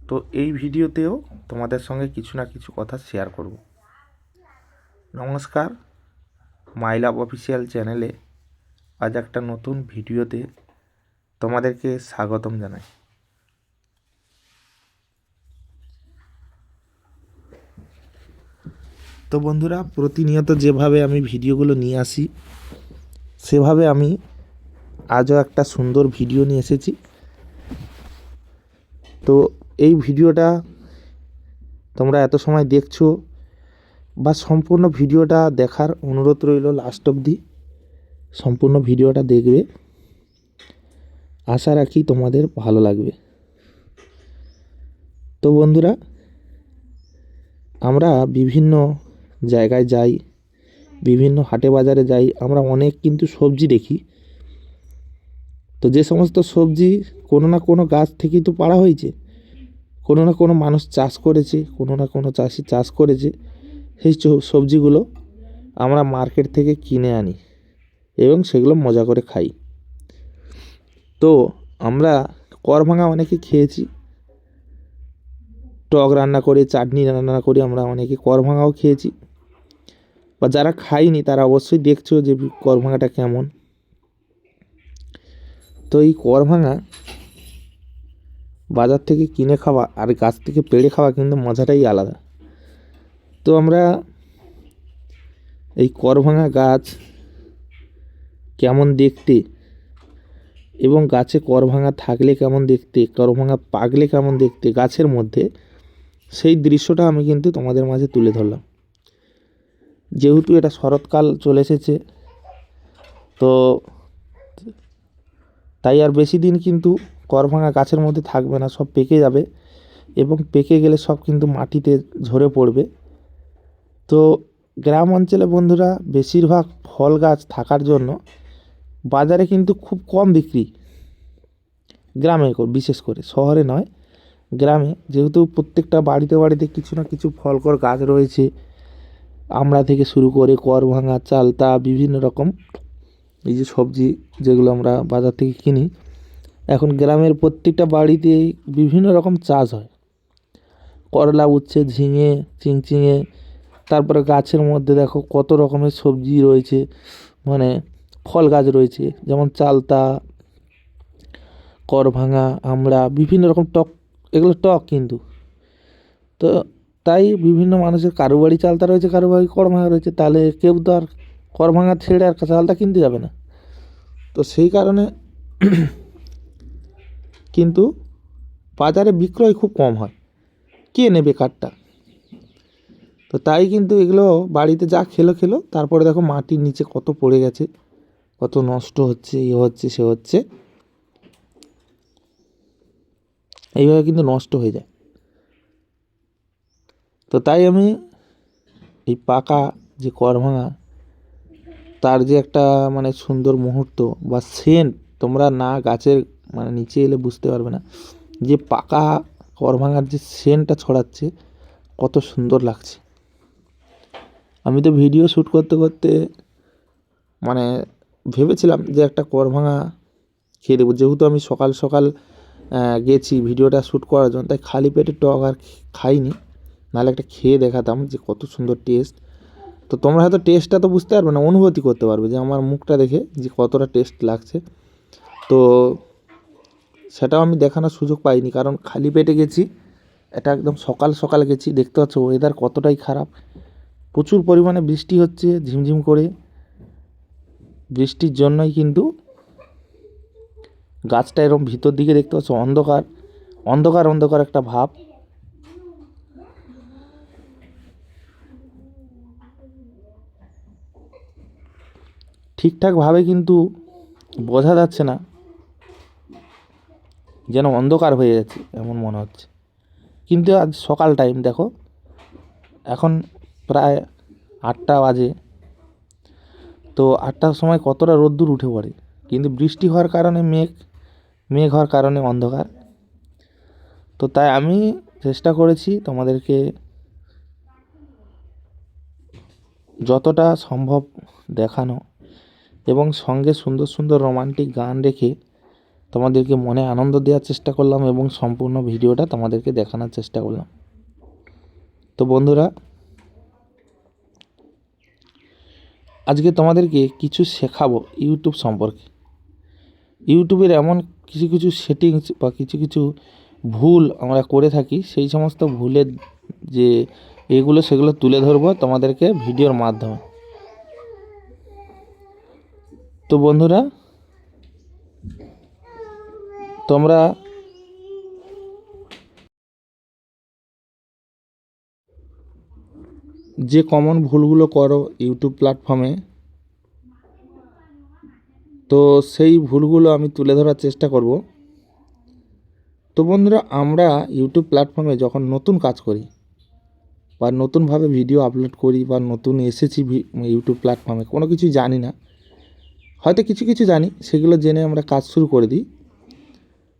তো এই ভিডিওতেও তোমাদের সঙ্গে কিছু না কিছু কথা শেয়ার করব। নমস্কার, মাই লাভ অফিসিয়াল চ্যানেলে আজ একটা নতুন ভিডিওতে তোমাদেরকে স্বাগতম জানাই। তো বন্ধুরা, প্রতিনিয়ত যেভাবে আমি ভিডিওগুলো নিয়ে আসি, সেভাবে আমি আজও একটা সুন্দর ভিডিও নিয়ে এসেছি। তো এই ভিডিওটা তোমরা এত সময় দেখছো, বা সম্পূর্ণ ভিডিওটা দেখার অনুরোধ রইল, লাস্ট অবধি সম্পূর্ণ ভিডিওটা দেখবে। আশা রাখি তোমাদের ভালো লাগবে। তো বন্ধুরা, আমরা বিভিন্ন জায়গায় যাই, বিভিন্ন হাটে বাজারে যাই, আমরা অনেক কিন্তু সবজি দেখি। তো যে সমস্ত সবজি কোনো না কোনো গাছ থেকেই তো পাড়া হয়েছে, কোনো না কোনো মানুষ চাষ করেছে, কোনো না কোনো চাষি চাষ করেছে, সেই সবজিগুলো আমরা মার্কেট থেকে কিনে আনি এবং সেগুলো মজা করে খাই। তো আমরা করভাঙা অনেকে খেয়েছি, টক রান্না করে, চাটনি রান্না করে আমরা অনেকে করভাঙাও খেয়েছি। বা যারা খাইনি তারা অবশ্যই দেখছো যে করভাঙাটা কেমন। তো এই করভাঙা বাজার থেকে কিনে খাওয়া আর গাছ থেকে পেড়ে খাওয়া কিন্তু মজাটাই আলাদা। তো আমরা এই করভাঙা গাছ কেমন দেখতে এবং গাছে করভাঙা থাকলে কেমন দেখতে, করভাঙা পাকলে কেমন দেখতে গাছের মধ্যে, সেই দৃশ্যটা আমি কিন্তু তোমাদের মাঝে তুলে ধরলাম। যেহেতু এটা শরৎকাল চলে এসেছে, তো তাই আর বেশি দিন কিন্তু করভাঙা গাছের মধ্যে থাকবে না, সব পেকে যাবে এবং পেকে গেলে সব কিন্তু মাটিতে ঝরে পড়বে। তো গ্রাম অঞ্চলে বন্ধুরা বেশিরভাগ ফল গাছ থাকার জন্য বাজারে কিন্তু খুব কম বিক্রি, গ্রামে বিশেষ করে, শহরে নয়, গ্রামে। যেহেতু প্রত্যেকটা বাড়িতে বাড়িতে কিছু না কিছু ফলকর গাছ রয়েছে, আমড়া থেকে শুরু করে করভাঙা, চালতা, বিভিন্ন রকম এই যে সবজি যেগুলো আমরা বাজার থেকে কিনি, এখন গ্রামের প্রত্যেকটা বাড়িতে বিভিন্ন রকম চাষ হয়। করলা, উচ্ছে, ঝিঙে, চিংচিঙে, তারপরে গাছের মধ্যে দেখো কত রকমের সবজি রয়েছে, মানে ফল গাছ রয়েছে, যেমন চালতা, করভাঙা, আমড়া, বিভিন্ন রকম টক, এগুলো টক কিন্তু। তো তাই বিভিন্ন মানুষের, কারো বাড়ি চালতা রয়েছে, কারো বাড়ি করভাঙা রয়েছে, তাহলে কেউ তো আর করভাঙা ছেড়ে আর চালতা কিনতে যাবে না। তো সেই কারণে কিন্তু বাজারে বিক্রয় খুব কম হয়, কে নেবে কাঠটা। তো তাই কিন্তু এগুলো বাড়িতে যা খেলো, তারপরে দেখো মাটির নিচে কত পড়ে গেছে, কত নষ্ট হচ্ছে, এ হচ্ছে সে হচ্ছে, এইভাবে কিন্তু নষ্ট হয়ে যায়। তো তাই আমি এই পাকা যে করভাঙা তার যে একটা মানে সুন্দর মুহূর্ত বা সেন্ট, তোমরা না গাছের মানে নিচে এলে বুঝতে পারবে না যে পাকা করভাঙার যে সেন্টটা ছড়াচ্ছে কত সুন্দর লাগছে। আমি তো ভিডিও শ্যুট করতে করতে মানে ভেবেছিলাম যে একটা করভাঙা খেয়ে দেবো, যেহেতু আমি সকাল সকাল গেছি ভিডিওটা শ্যুট করার জন্য, তাই খালি পেটে টক আর খাইনি, নাহলে একটা খেয়ে দেখাতাম যে কত সুন্দর টেস্ট। তো তোমরা হয়তো টেস্টটা তো বুঝতে পারবে না, অনুভূতি করতে পারবে যে আমার মুখটা দেখে যে কতটা টেস্ট লাগছে। তো সেটাও আমি দেখানোর সুযোগ পাইনি, কারণ খালি পেটে গেছি, এটা একদম সকাল সকাল গেছি। দেখতে পাচ্ছ ওয়েদার কতটাই খারাপ, প্রচুর পরিমাণে বৃষ্টি হচ্ছে ঝিমঝিম করে। বৃষ্টির জন্যই কিন্তু গাছটা এরকম ভিতর দিকে দেখতে পাচ্ছ অন্ধকার অন্ধকার অন্ধকার একটা ভাব। ঠিকঠাকভাবে কিন্তু বোঝা যাচ্ছে না, যেন অন্ধকার হয়ে যাচ্ছে এমন মনে হচ্ছে। কিন্তু আজ সকাল টাইম দেখো, এখন প্রায় 8টা বাজে। তো 8টার সময় কতটা রোদ্দুর উঠে পড়ে, কিন্তু বৃষ্টি হওয়ার কারণে মেঘ হওয়ার কারণে অন্ধকার। তো তাই আমি চেষ্টা করেছি তোমাদেরকে যতটা সম্ভব দেখানো, এবং সঙ্গে সুন্দর সুন্দর রোমান্টিক গান রেখে তোমাদেরকে মনে আনন্দ দেওয়ার চেষ্টা করলাম, এবং সম্পূর্ণ ভিডিওটা তোমাদেরকে দেখানোর চেষ্টা করলাম। তো বন্ধুরা, আজকে তোমাদেরকে কিছু শেখাবো ইউটিউব সম্পর্কে। ইউটিউবের এমন কিছু কিছু সেটিংস বা কিছু কিছু ভুল আমরা করে থাকি, সেই সমস্ত ভুলের যে এগুলো সেগুলো তুলে ধরবো তোমাদেরকে ভিডিওর মাধ্যমে। তো বন্ধুরা, তোমরা যে কমন ভুলগুলো করো ইউটিউব প্ল্যাটফর্মে, তো সেই ভুলগুলো আমি তুলে ধরার চেষ্টা করব। তো বন্ধুরা, আমরা ইউটিউব প্ল্যাটফর্মে যখন নতুন কাজ করি বা নতুনভাবে ভিডিও আপলোড করি বা নতুন এসেছি ইউটিউব প্ল্যাটফর্মে, কোনো কিছুই জানি না, হয়তো কিছু কিছু জানি, সেগুলো জেনে আমরা কাজ শুরু করে দিই।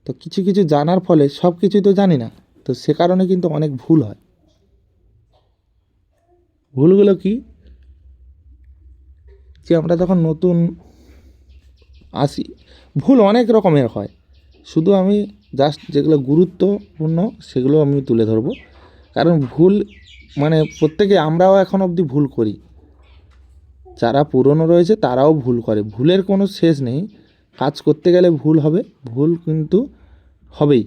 তো কিছু কিছু জানার ফলে সব কিছুই তো জানি না, তো সে কারণে কিন্তু অনেক ভুল হয়। ভুলগুলো কি, যে আমরা যখন নতুন আসি, ভুল অনেক রকমের হয়, শুধু আমি জাস্ট যেগুলো গুরুত্বপূর্ণ সেগুলো আমি তুলে ধরবো। কারণ ভুল মানে প্রত্যেকে, আমরাও এখন অবধি ভুল করি, যারা পুরনো রয়েছে তারাও ভুল করে, ভুলের কোনো শেষ নেই। কাজ করতে গেলে ভুল হবে, ভুল কিন্তু হবেই।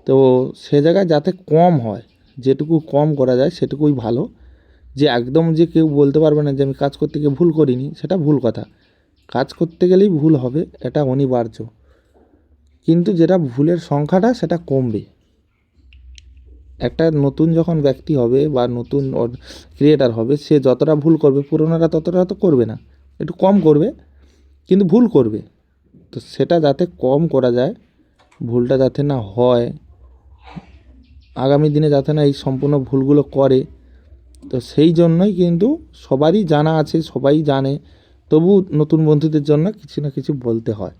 তো সে জায়গায় যাতে কম হয়, যেটুকু কম করা যায় সেটুকুই ভালো। যে একদম যে কেউ বলতে পারবে না যে আমি কাজ করতে গিয়ে ভুল করিনি, সেটা ভুল কথা। কাজ করতে গেলেই ভুল হবে, এটা অনিবার্য। কিন্তু যেটা ভুলের সংখ্যাটা সেটা কমবে। একটা নতুন যখন ব্যক্তি হবে বা নতুন ক্রিয়েটার হবে, সে যতটা ভুল করবে পুরোনোরা ততটা তো করবে না, একটু কম করবে, কিন্তু ভুল করবে। তো সেটা যাতে কম করা যায়, ভুলটা যাতে না হয়, আগামী দিনে যাতে না এই সম্পূর্ণ ভুলগুলো করে, তো সেই জন্যই কিন্তু সবারই জানা আছে, সবাই জানে, তবু নতুন বন্ধুদের জন্য কিছু না কিছু বলতে হয়।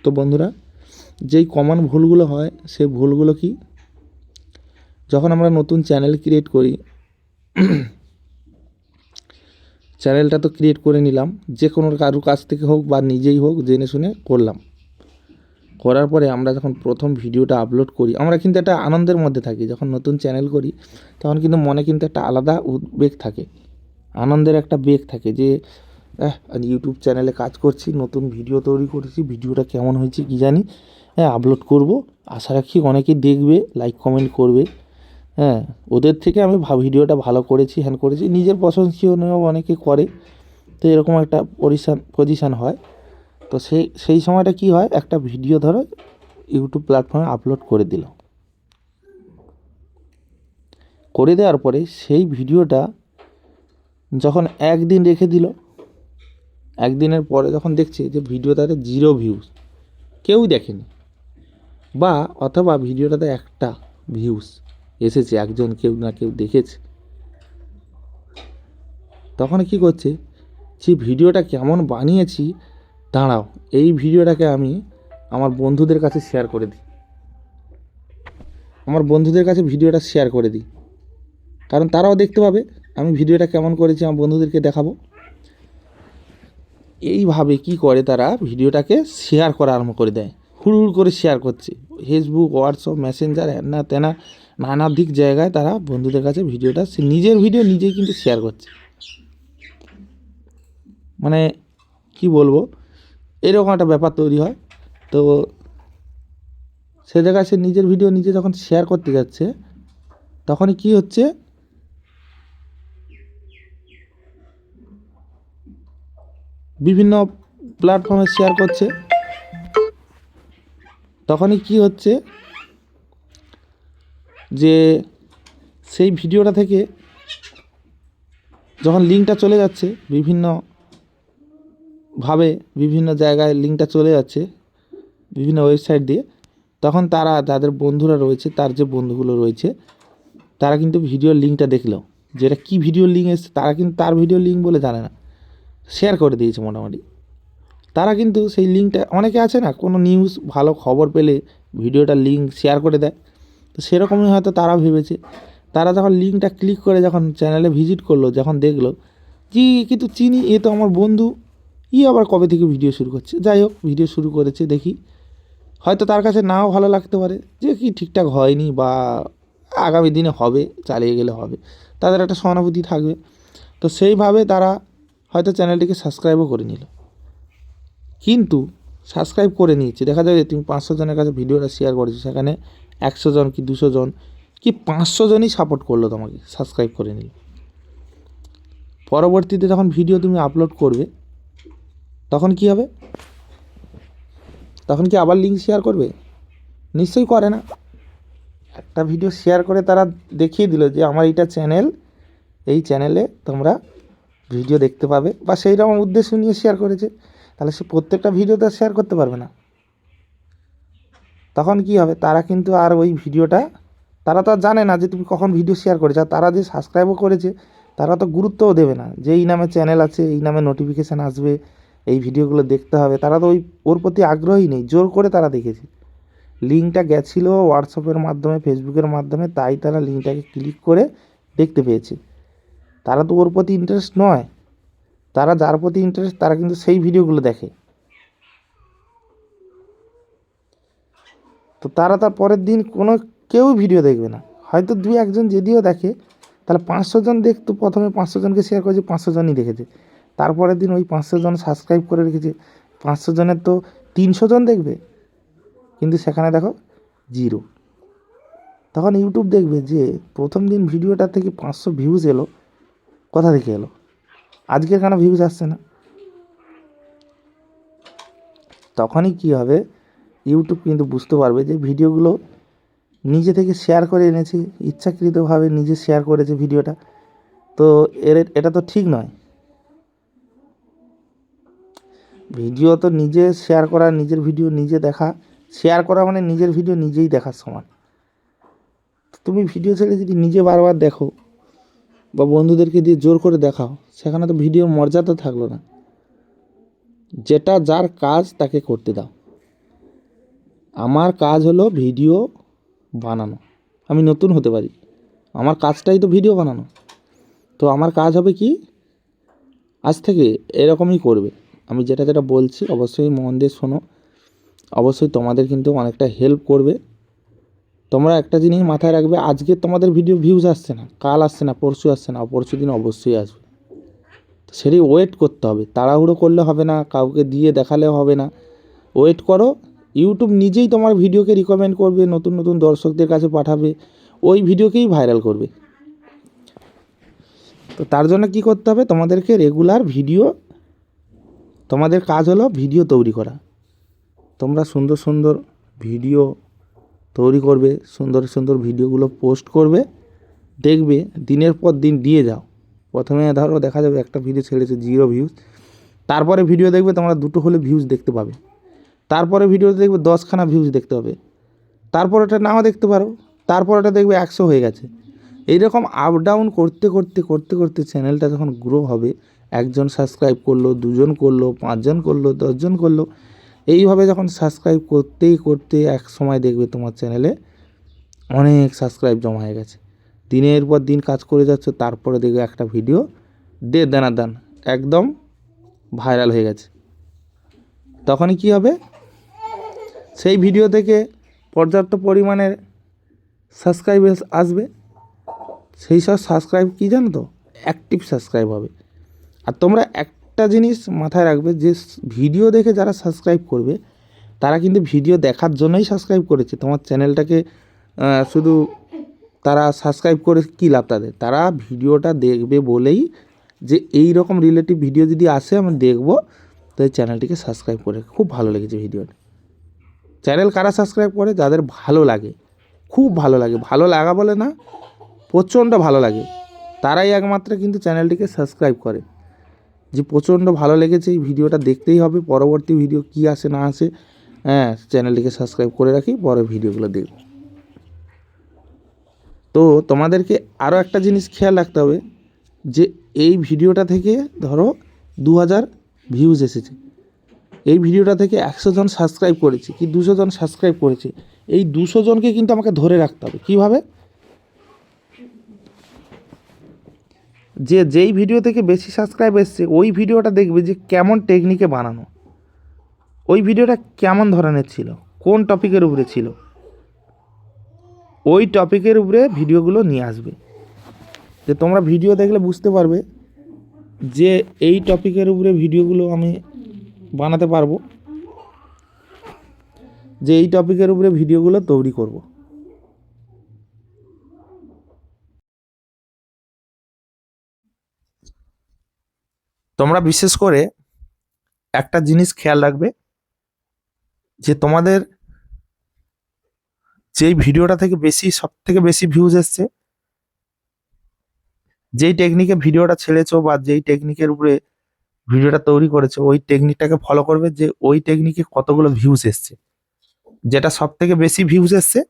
তো বন্ধুরা, যেই কমন ভুলগুলো হয় সেই ভুলগুলো কি, যখন আমরা নতুন চ্যানেল ক্রিয়েট করি, চ্যানেলটা তো ক্রিয়েট করে নিলাম, যে কোনো কারোর কাছ থেকে হোক বা নিজেই হোক, জেনে শুনে করলাম। করার পরে আমরা যখন প্রথম ভিডিওটা আপলোড করি, আমরা কিন্তু একটা আনন্দের মধ্যে থাকি। যখন নতুন চ্যানেল করি তখন কিন্তু মনে কিন্তু একটা আলাদা উদ্বেগ থাকে, আনন্দের একটা বেগ থাকে, যে ইউটিউব চ্যানেলে কাজ করছি, নতুন ভিডিও তৈরি করেছি, ভিডিওটা কেমন হয়েছে কী জানি, আপলোড করব, আশা রাখি অনেকেই দেখবে, লাইক কমেন্ট করবে। ওদের থেকে আমি ভিডিওটা ভালো করেছি, হ্যান করেছি, নিজের প্রশংসনীয় অনেকে করে। তো এরকম একটা পজিশান হয়। তো সেই সময়টা কি হয়, একটা ভিডিও ধরো ইউটিউব প্ল্যাটফর্মে আপলোড করে দিল, করে দেওয়ার পরে সেই ভিডিওটা যখন একদিন রেখে দিল, একদিনের পরে যখন দেখছি যে ভিডিওটাতে 0 ভিউজ, কেউ দেখেনি, বা অথবা ভিডিওটাতে একটা ভিউজ, এসেছে, একজন কেউ না কেউ দেখেছে, তখন কি করছে, যে ভিডিওটা কেমন বানিয়েছি, দাঁড়াও এই ভিডিওটাকে আমি আমার বন্ধুদের কাছে শেয়ার করে দিই, আমার বন্ধুদের কাছে ভিডিওটা শেয়ার করে দিই, কারণ তারাও দেখতে পাবে আমি ভিডিওটা কেমন করেছি, আমার বন্ধুদেরকে দেখাবো। এইভাবে কি করে, তারা ভিডিওটাকে শেয়ার করা আরম্ভ করে দেয়, হুড় করে শেয়ার করছে, ফেসবুক, হোয়াটসঅ্যাপ, মেসেঞ্জার, না তেনা নানাধিক জায়গায় তারা বন্ধুদের কাছে ভিডিওটা, নিজের ভিডিও নিজেই কিন্তু শেয়ার করছে। মানে কি বলবো, এরকম একটা ব্যাপার তৈরি হয়। তো সে জায়গায় সে নিজের ভিডিও নিজে যখন শেয়ার করতে যাচ্ছে, তখনই কি হচ্ছে, বিভিন্ন প্ল্যাটফর্মে শেয়ার করছে, তখনই কি হচ্ছে যে সেই ভিডিওটা থেকে যখন লিঙ্কটা চলে যাচ্ছে, বিভিন্নভাবে বিভিন্ন জায়গায় লিঙ্কটা চলে যাচ্ছে বিভিন্ন ওয়েবসাইট দিয়ে, তখন তারা যাদের বন্ধুরা রয়েছে, তার যে বন্ধুগুলো রয়েছে, তারা কিন্তু ভিডিওর লিঙ্কটা দেখলো, যেটা কি ভিডিওর লিঙ্ক এসছে, তারা কিন্তু তার ভিডিওর লিঙ্ক বলে জানে না, শেয়ার করে দিয়েছে মোটামুটি। তারা কিন্তু সেই লিঙ্কটা, অনেকে আছে না কোনো নিউজ ভালো খবর পেলে ভিডিওটার লিঙ্ক শেয়ার করে দেয়, তো সেরকমই হয়তো তারা ভেবেছে। তারা যখন লিঙ্কটা ক্লিক করে যখন চ্যানেলে ভিজিট করলো, যখন দেখলো যে কিন্তু চিনি, এ তো আমার বন্ধু, আবার কবে থেকে ভিডিও শুরু করছে, যাই হোক ভিডিও শুরু করেছে, দেখি হয়তো তার কাছে নাও ভালো লাগতে পারে, যে কি ঠিকঠাক হয়নি বা আগামী দিনে হবে, চালিয়ে গেলে হবে, তাদের একটা সহানুভূতি থাকবে। তো সেইভাবে তারা হয়তো চ্যানেলটিকে সাবস্ক্রাইবও করে নিল, কিন্তু সাবস্ক্রাইব করে নিয়েছে, দেখা যায় তুমি 500 জনের কাছে ভিডিওটা শেয়ার করেছো, সেখানে 100 জন কি 200 জন কি 500 জনই সাপোর্ট করলো তোমাকে, সাবস্ক্রাইব করে নিল। পরবর্তীতে যখন ভিডিও তুমি আপলোড করবে, তখন কি হবে, তখন কি আবার লিঙ্ক শেয়ার করবে? নিশ্চয়ই করে না। একটা ভিডিও শেয়ার করে তারা দেখিয়ে দিল যে আমার এইটা চ্যানেল, এই চ্যানেলে তোমরা ভিডিও দেখতে পাবে, বা সেই রকম উদ্দেশ্য নিয়ে শেয়ার করেছে, তাহলে সে প্রত্যেকটা ভিডিওতে শেয়ার করতে পারবে না। তখন কি হবে, তারা কিন্তু আর ওই ভিডিওটা, তারা তো আর জানে না যে তুমি কখন ভিডিও শেয়ার করেছো, আর তারা যে সাবস্ক্রাইবও করেছে তারা তো গুরুত্বও দেবে না যে এই নামে চ্যানেল আছে, এই নামে নোটিফিকেশান আসবে, এই ভিডিওগুলো দেখতে হবে, তারা তো ওর প্রতি আগ্রহী নেই, জোর করে তারা দেখেছে। লিঙ্কটা গেছিলো হোয়াটসঅ্যাপের মাধ্যমে, ফেসবুকের মাধ্যমে, তাই তারা লিঙ্কটাকে ক্লিক করে দেখতে পেয়েছে। তারা তো ওর প্রতি ইন্টারেস্ট নয়, তারা যার প্রতি ইন্টারেস্ট তারা কিন্তু সেই ভিডিওগুলো দেখে। তো তারা তার পরের দিন কেউ ভিডিও দেখবে না, হয়তো 2-1 জন যদিও দেখে, তাহলে 500 জন দেখতো, প্রথমে 500 জনকে শেয়ার করেছে, 500 জনই দেখেছে, তারপরের দিন ওই 500 জন সাবস্ক্রাইব করে রেখেছে, 500 জনের তো 300 জন দেখবে, কিন্তু সেখানে দেখো 0। তখন ইউটিউব দেখবে যে প্রথম দিন ভিডিওটা থেকে 500 ভিউজ এলো, কোথা থেকে এলো, আজকের কেন ভিউজ আসছে না? তখনই কি হবে, ইউটিউব কিন্তু বুঝতে পারবে যে ভিডিওগুলো নিজে থেকে শেয়ার করে এনেছে, ইচ্ছাকৃতভাবে নিজে শেয়ার করেছে ভিডিওটা, তো এটা তো ঠিক নয়। ভিডিও তো নিজে শেয়ার করা, নিজের ভিডিও নিজে দেখা, শেয়ার করা মানে নিজের ভিডিও নিজেই দেখার সমান। তুমি ভিডিও ছেড়ে যদি নিজে বারবার দেখো বা বন্ধুদেরকে দিয়ে জোর করে দেখাও, সেখানে তো ভিডিওর মর্যাদা থাকলো না। যেটা যার কাজ তাকে করতে দাও। আমার কাজ হলো ভিডিও বানানো, আমি নতুন হতে পারি, আমার কাজটাই তো ভিডিও বানানো, তো আমার কাজ হবে কি, আজ থেকে এরকমই করবে। আমি যেটা যেটা বলছি অবশ্যই মন দিয়ে শোনো, অবশ্যই তোমাদের কিন্তু অনেকটা হেল্প করবে। তোমরা একটা জিনিস মাথায় রাখবে, আজকে তোমাদের ভিডিও ভিউজ আসছে না, কাল আসছে না, পরশু আসছে না, পরশু দিন অবশ্যই আসবে। তো সেটাই ওয়েট করতে হবে, তাড়াহুড়ো করলে হবে না, কাউকে দিয়ে দেখালেও হবে না, ওয়েট করো। ইউটিউব নিজেই তোমার ভিডিওকে রিকমেন্ড করবে, নতুন নতুন দর্শকদের কাছে পাঠাবে, ওই ভিডিওকেই ভাইরাল করবে। তো তার জন্য কি করতে হবে, তোমাদেরকে রেগুলার ভিডিও, তোমাদের কাজ হলো ভিডিও তৈরি করা। তোমরা সুন্দর সুন্দর ভিডিও তৈরি করবে, সুন্দর সুন্দর ভিডিওগুলো পোস্ট করবে, দেখবে দিনের পর দিন দিয়ে যাও। প্রথমে ধরো দেখা যাবে একটা ভিডিও ছেড়েছে 0 ভিউজ, তারপরে ভিডিও দেখবে তোমরা 2টো হলে ভিউজ দেখতে পাবে, তারপরে ভিডিও দেখবে 10খানা ভিউজ দেখতে হবে, তারপর এটা নাও দেখতে পারো, তারপর ওটা দেখবে 100 হয়ে গেছে। এইরকম আপ ডাউন করতে করতে করতে করতে চ্যানেলটা যখন গ্রো হবে, একজন সাবস্ক্রাইব করলো, দুজন করলো, 5 জন করলো, 10 জন করলো, এইভাবে যখন সাবস্ক্রাইব করতেই করতে এক সময় দেখবে তোমার চ্যানেলে অনেক সাবস্ক্রাইব জমা হয়ে গেছে। দিনের পর দিন কাজ করে যাচ্ছে, তারপরে দেখবে একটা ভিডিও দান একদম ভাইরাল হয়ে গেছে। তখনই কি হবে, সেই ভিডিও থেকে পর্যাপ্ত পরিমাণের সাবস্ক্রাইব আসবে। সেই সব সাবস্ক্রাইব কী জানো তো, অ্যাক্টিভ সাবস্ক্রাইব হবে। আর তোমরা একটা জিনিস মাথায় রাখবে, যে ভিডিও দেখে যারা সাবস্ক্রাইব করবে তারা কিন্তু ভিডিও দেখার জন্যই সাবস্ক্রাইব করেছে। তোমার চ্যানেলটাকে শুধু তারা সাবস্ক্রাইব করে কী লাভ তাদের, তারা ভিডিওটা দেখবে বলেই যে এই রকম রিলেটিভ ভিডিও যদি আসে আমি দেখবো, তো এই চ্যানেলটিকে সাবস্ক্রাইব করে খুব ভালো লেগেছে ভিডিওটা। চ্যানেল কারা সাবস্ক্রাইব করে, যাদের ভালো লাগে, খুব ভালো লাগে, ভালো লাগা বলে না, প্রচণ্ড ভালো লাগে, তারাই একমাত্র কিন্তু চ্যানেলটিকে সাবস্ক্রাইব করে। যে প্রচণ্ড ভালো লেগেছে, এই ভিডিওটা দেখতেই হবে, পরবর্তী ভিডিও কী আসে না আসে, হ্যাঁ চ্যানেলটিকে সাবস্ক্রাইব করে রাখি, পরের ভিডিওগুলো দেখব। তো তোমাদেরকে আরও একটা জিনিস খেয়াল রাখতে হবে, যে এই ভিডিওটা থেকে ধরো 2000 ভিউজ এসেছে, এই ভিডিওটা থেকে 100 জন সাবস্ক্রাইব করেছে কি 200 জন সাবস্ক্রাইব করেছে, এই 200 জনকে কিন্তু আমাকে ধরে রাখতে হবে। কীভাবে, যেই ভিডিও থেকে বেশি সাবস্ক্রাইব এসছে ওই ভিডিওটা দেখবে যে কেমন টেকনিকে বানানো, ওই ভিডিওটা কেমন ধরনের ছিল, কোন টপিকের উপরে ছিল, ওই টপিকের উপরে ভিডিওগুলো নিয়ে আসবে। যে তোমরা ভিডিও দেখলে বুঝতে পারবে যে এই টপিকের উপরে ভিডিওগুলো আমি বানাতে পারবো, যে এই টপিকের উপরে ভিডিওগুলো তৈরি করব। তোমরা বিশেষ করে একটা জিনিস খেয়াল রাখবে, যে তোমাদের যেই ভিডিওটা থেকে সব থেকে বেশি ভিউজ এসছে, যেই টেকনিকে ভিডিওটা ছেড়েছো বা যেই টেকনিকের উপরে ভিডিওটা তৈরি করেছো, ওই টেকনিকটাকে ফলো করবে, যে ওই টেকনিকে কতগুলো ভিউজ এসছে, যেটা সব থেকে বেশি ভিউজ এসছে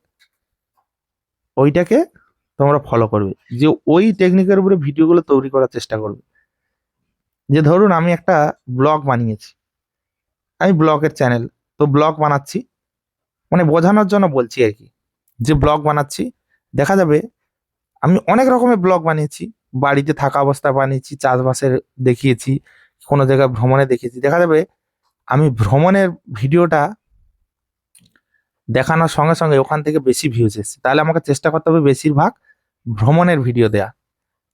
ওইটাকে তোমরা ফলো করবে, যে ওই টেকনিকের উপরে ভিডিওগুলো তৈরি করার চেষ্টা করবে। যে ধরুন আমি একটা ব্লগ বানিয়েছি, আমি ব্লগের চ্যানেল, তো ব্লগ বানাচ্ছি, মানে বোঝানোর জন্য বলছি আর কি, যে ব্লগ বানাচ্ছি, দেখা যাবে আমি অনেক রকমের ব্লগ বানিয়েছি, বাড়িতে থাকা অবস্থায় বানিয়েছি, চাষবাসের দেখিয়েছি, কোনো জায়গায় ভ্রমণে দেখিয়েছি, দেখা যাবে আমি ভ্রমণের ভিডিওটা দেখানোর সঙ্গে সঙ্গে ওখান থেকে বেশি ভিউজ এসেছে, তাহলে আমাকে চেষ্টা করতে হবে বেশিরভাগ ভ্রমণের ভিডিও দেয়া,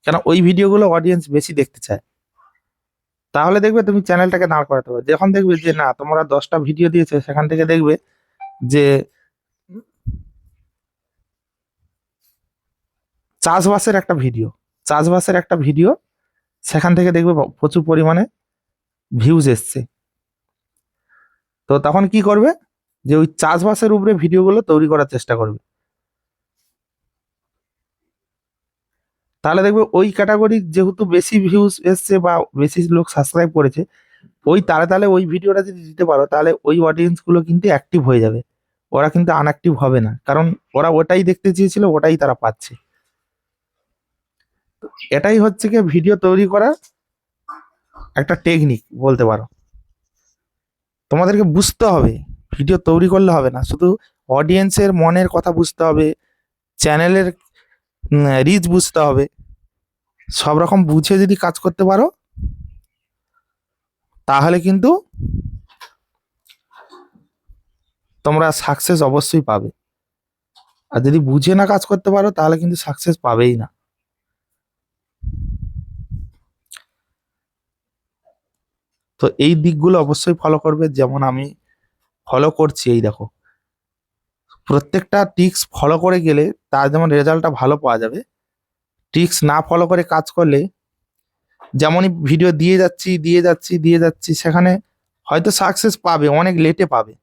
কেন ওই ভিডিওগুলো অডিয়েন্স বেশি দেখতে চায়। তাহলে দেখবে তুমি চ্যানেলটাকে দাঁড় করাতে পারবে। যখন দেখবে যে না তোমরা 10টা ভিডিও দিয়েছো, সেখান থেকে দেখবে যে চাষবাসের একটা ভিডিও সেখান থেকে দেখবে প্রচুর পরিমাণে ভিউজ এসছে, তো তখন কি করবে, যে ওই চাষবাসের উপরে ভিডিওগুলো তৈরি করার চেষ্টা করবে। তাহলে দেখবে ওই ক্যাটাগরির যেহেতু বেশি ভিউজ এসছে বা বেশি লোক সাবস্ক্রাইব করেছে, ওই তালে ওই ভিডিওটা যদি দিতে পারো, তাহলে ওই অডিয়েন্সগুলো কিন্তু অ্যাক্টিভ হয়ে যাবে, ওরা কিন্তু আনঅ্যাক্টিভ হবে না, কারণ ওরা ওটাই দেখতে চেয়েছিল, ওটাই তারা পাচ্ছে। এটাই হচ্ছে কি ভিডিও তৈরি করার একটা টেকনিক বলতে পারো। তোমাদেরকে বুঝতে হবে, ভিডিও তৈরি করলে হবে না, শুধু অডিয়েন্সের মনের কথা বুঝতে হবে, চ্যানেলের রিচ বুঝতে হবে, সব রকম বুঝে যদি কাজ করতে পারো তাহলে কিন্তু তোমরা সাকসেস অবশ্যই পাবে। আর যদি বুঝে না কাজ করতে পারো তাহলে কিন্তু সাকসেস পাবেই না। তো এই দিকগুলো অবশ্যই ফলো করবে, যেমন আমি ফলো করছি। এই দেখো, প্রত্যেকটা টিক্স ফলো করে গেলে তার যেমন রেজাল্টটা ভালো পাওয়া যাবে, টিক্স না ফলো করে কাজ করলে যেমনই ভিডিও দিয়ে যাচ্ছি সেখানে হয়তো সাকসেস পাবে, অনেক লেটে পাবে।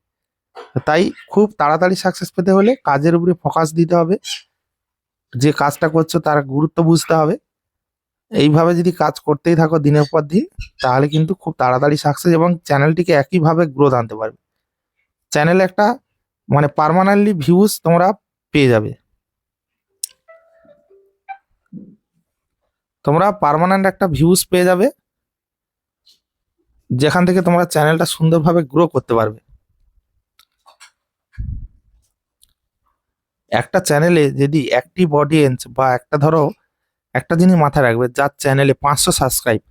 তাই খুব তাড়াতাড়ি সাকসেস পেতে হলে কাজের উপরে ফোকাস দিতে হবে, যে কাজটা করছো তার গুরুত্ব বুঝতে হবে। এইভাবে যদি কাজ করতেই থাকো দিনের পর দিন, তাহলে কিন্তু খুব তাড়াতাড়ি সাকসেস এবং চ্যানেলটিকে একইভাবে গ্রোথ আনতে পারবে। চ্যানেলে একটা মানে পার্মানেন্টলি ভিউজ তোমরা পেয়ে যাবে। তোমরা পার্মানেন্ট একটা ভিউজ পেয়ে যাবে, যেখান থেকে তোমরা চ্যানেলটা সুন্দরভাবে গ্রো করতে পারবে। একটা চ্যানেলে যদি অ্যাক্টিভ অডিয়েন্স বা একটা ধরো একটা জিনিস মাথায় রাখবে, যার চ্যানেলে 500 সাবস্ক্রাইব,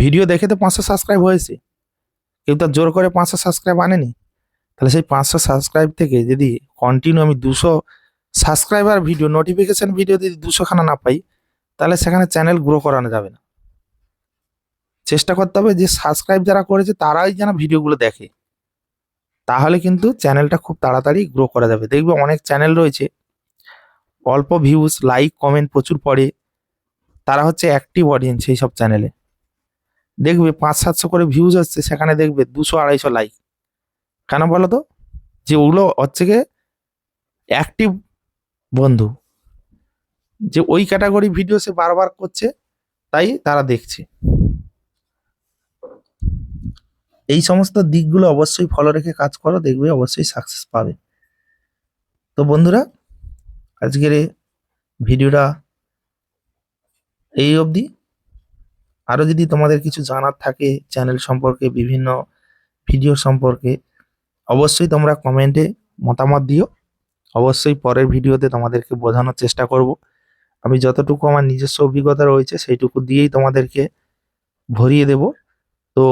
ভিডিও দেখে তো 500 সাবস্ক্রাইব হয়েছে, কেউ তো জোর করে 500 সাবস্ক্রাইব আনেনি। তাহলে সেই 500 সাবস্ক্রাইব থেকে যদি কন্টিনিউ আমি 200 সাবস্ক্রাইবার ভিডিও, নোটিফিকেশন ভিডিও যদি 200 খানা না পাই, তাহলে সেখানে চ্যানেল গ্রো করানো যাবে না। চেষ্টা করতে হবে যে সাবস্ক্রাইব যারা করেছে তারাই যেন ভিডিওগুলো দেখে, তাহলে কিন্তু চ্যানেলটা খুব তাড়াতাড়ি গ্রো করা যাবে। দেখবে অনেক চ্যানেল রয়েছে অল্প ভিউজ, লাইক কমেন্ট প্রচুর পড়ে, তারা হচ্ছে অ্যাক্টিভ অডিয়েন্স সেই সব চ্যানেলে। দেখবে 500-700 করে ভিউজ হচ্ছে, সেখানে দেখবে 200-250 লাইক। কেন বলো তো? যে ওগুলো হচ্ছে গিয়ে অ্যাক্টিভ বন্ধু, যে ওই ক্যাটাগরি ভিডিও সে বারবার করছে, তাই তারা দেখছে। এই সমস্ত দিকগুলো অবশ্যই ফলো রেখে কাজ করো, দেখবে অবশ্যই সাকসেস পাবে। তো বন্ধুরা, আজকের এই ভিডিওটা এই অবধি। আরও যদি তোমাদের কিছু জানার থাকে চ্যানেল সম্পর্কে, বিভিন্ন ভিডিও সম্পর্কে, অবশ্যই তোমরা কমেন্টে মতামত দিও। অবশ্যই পরের ভিডিওতে তোমাদেরকে বোঝানোর চেষ্টা করব। আমি যতটুকু আমার নিজস্ব অভিজ্ঞতা রয়েছে সেইটুকু দিয়েই তোমাদেরকে ভরিয়ে দেব। তো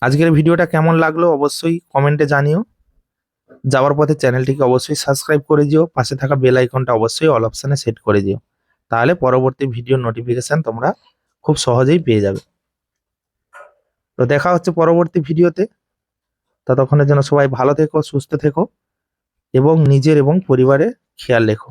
আজকের ভিডিওটা কেমন লাগলো অবশ্যই কমেন্টে জানিও। যাওয়ার পথে চ্যানেলটিকে অবশ্যই সাবস্ক্রাইব করে দিও, পাশে থাকা বেল আইকনটা অবশ্যই অল অপশানে সেট করে দিও, তাহলে পরবর্তী ভিডিওর নোটিফিকেশান তোমরা খুব সহজেই পেয়ে যাবে। তো দেখা হচ্ছে পরবর্তী ভিডিওতে। ততক্ষণের জন্য সবাই ভালো থেকো, সুস্থ থেকো এবং নিজের এবং পরিবারের খেয়াল রেখো।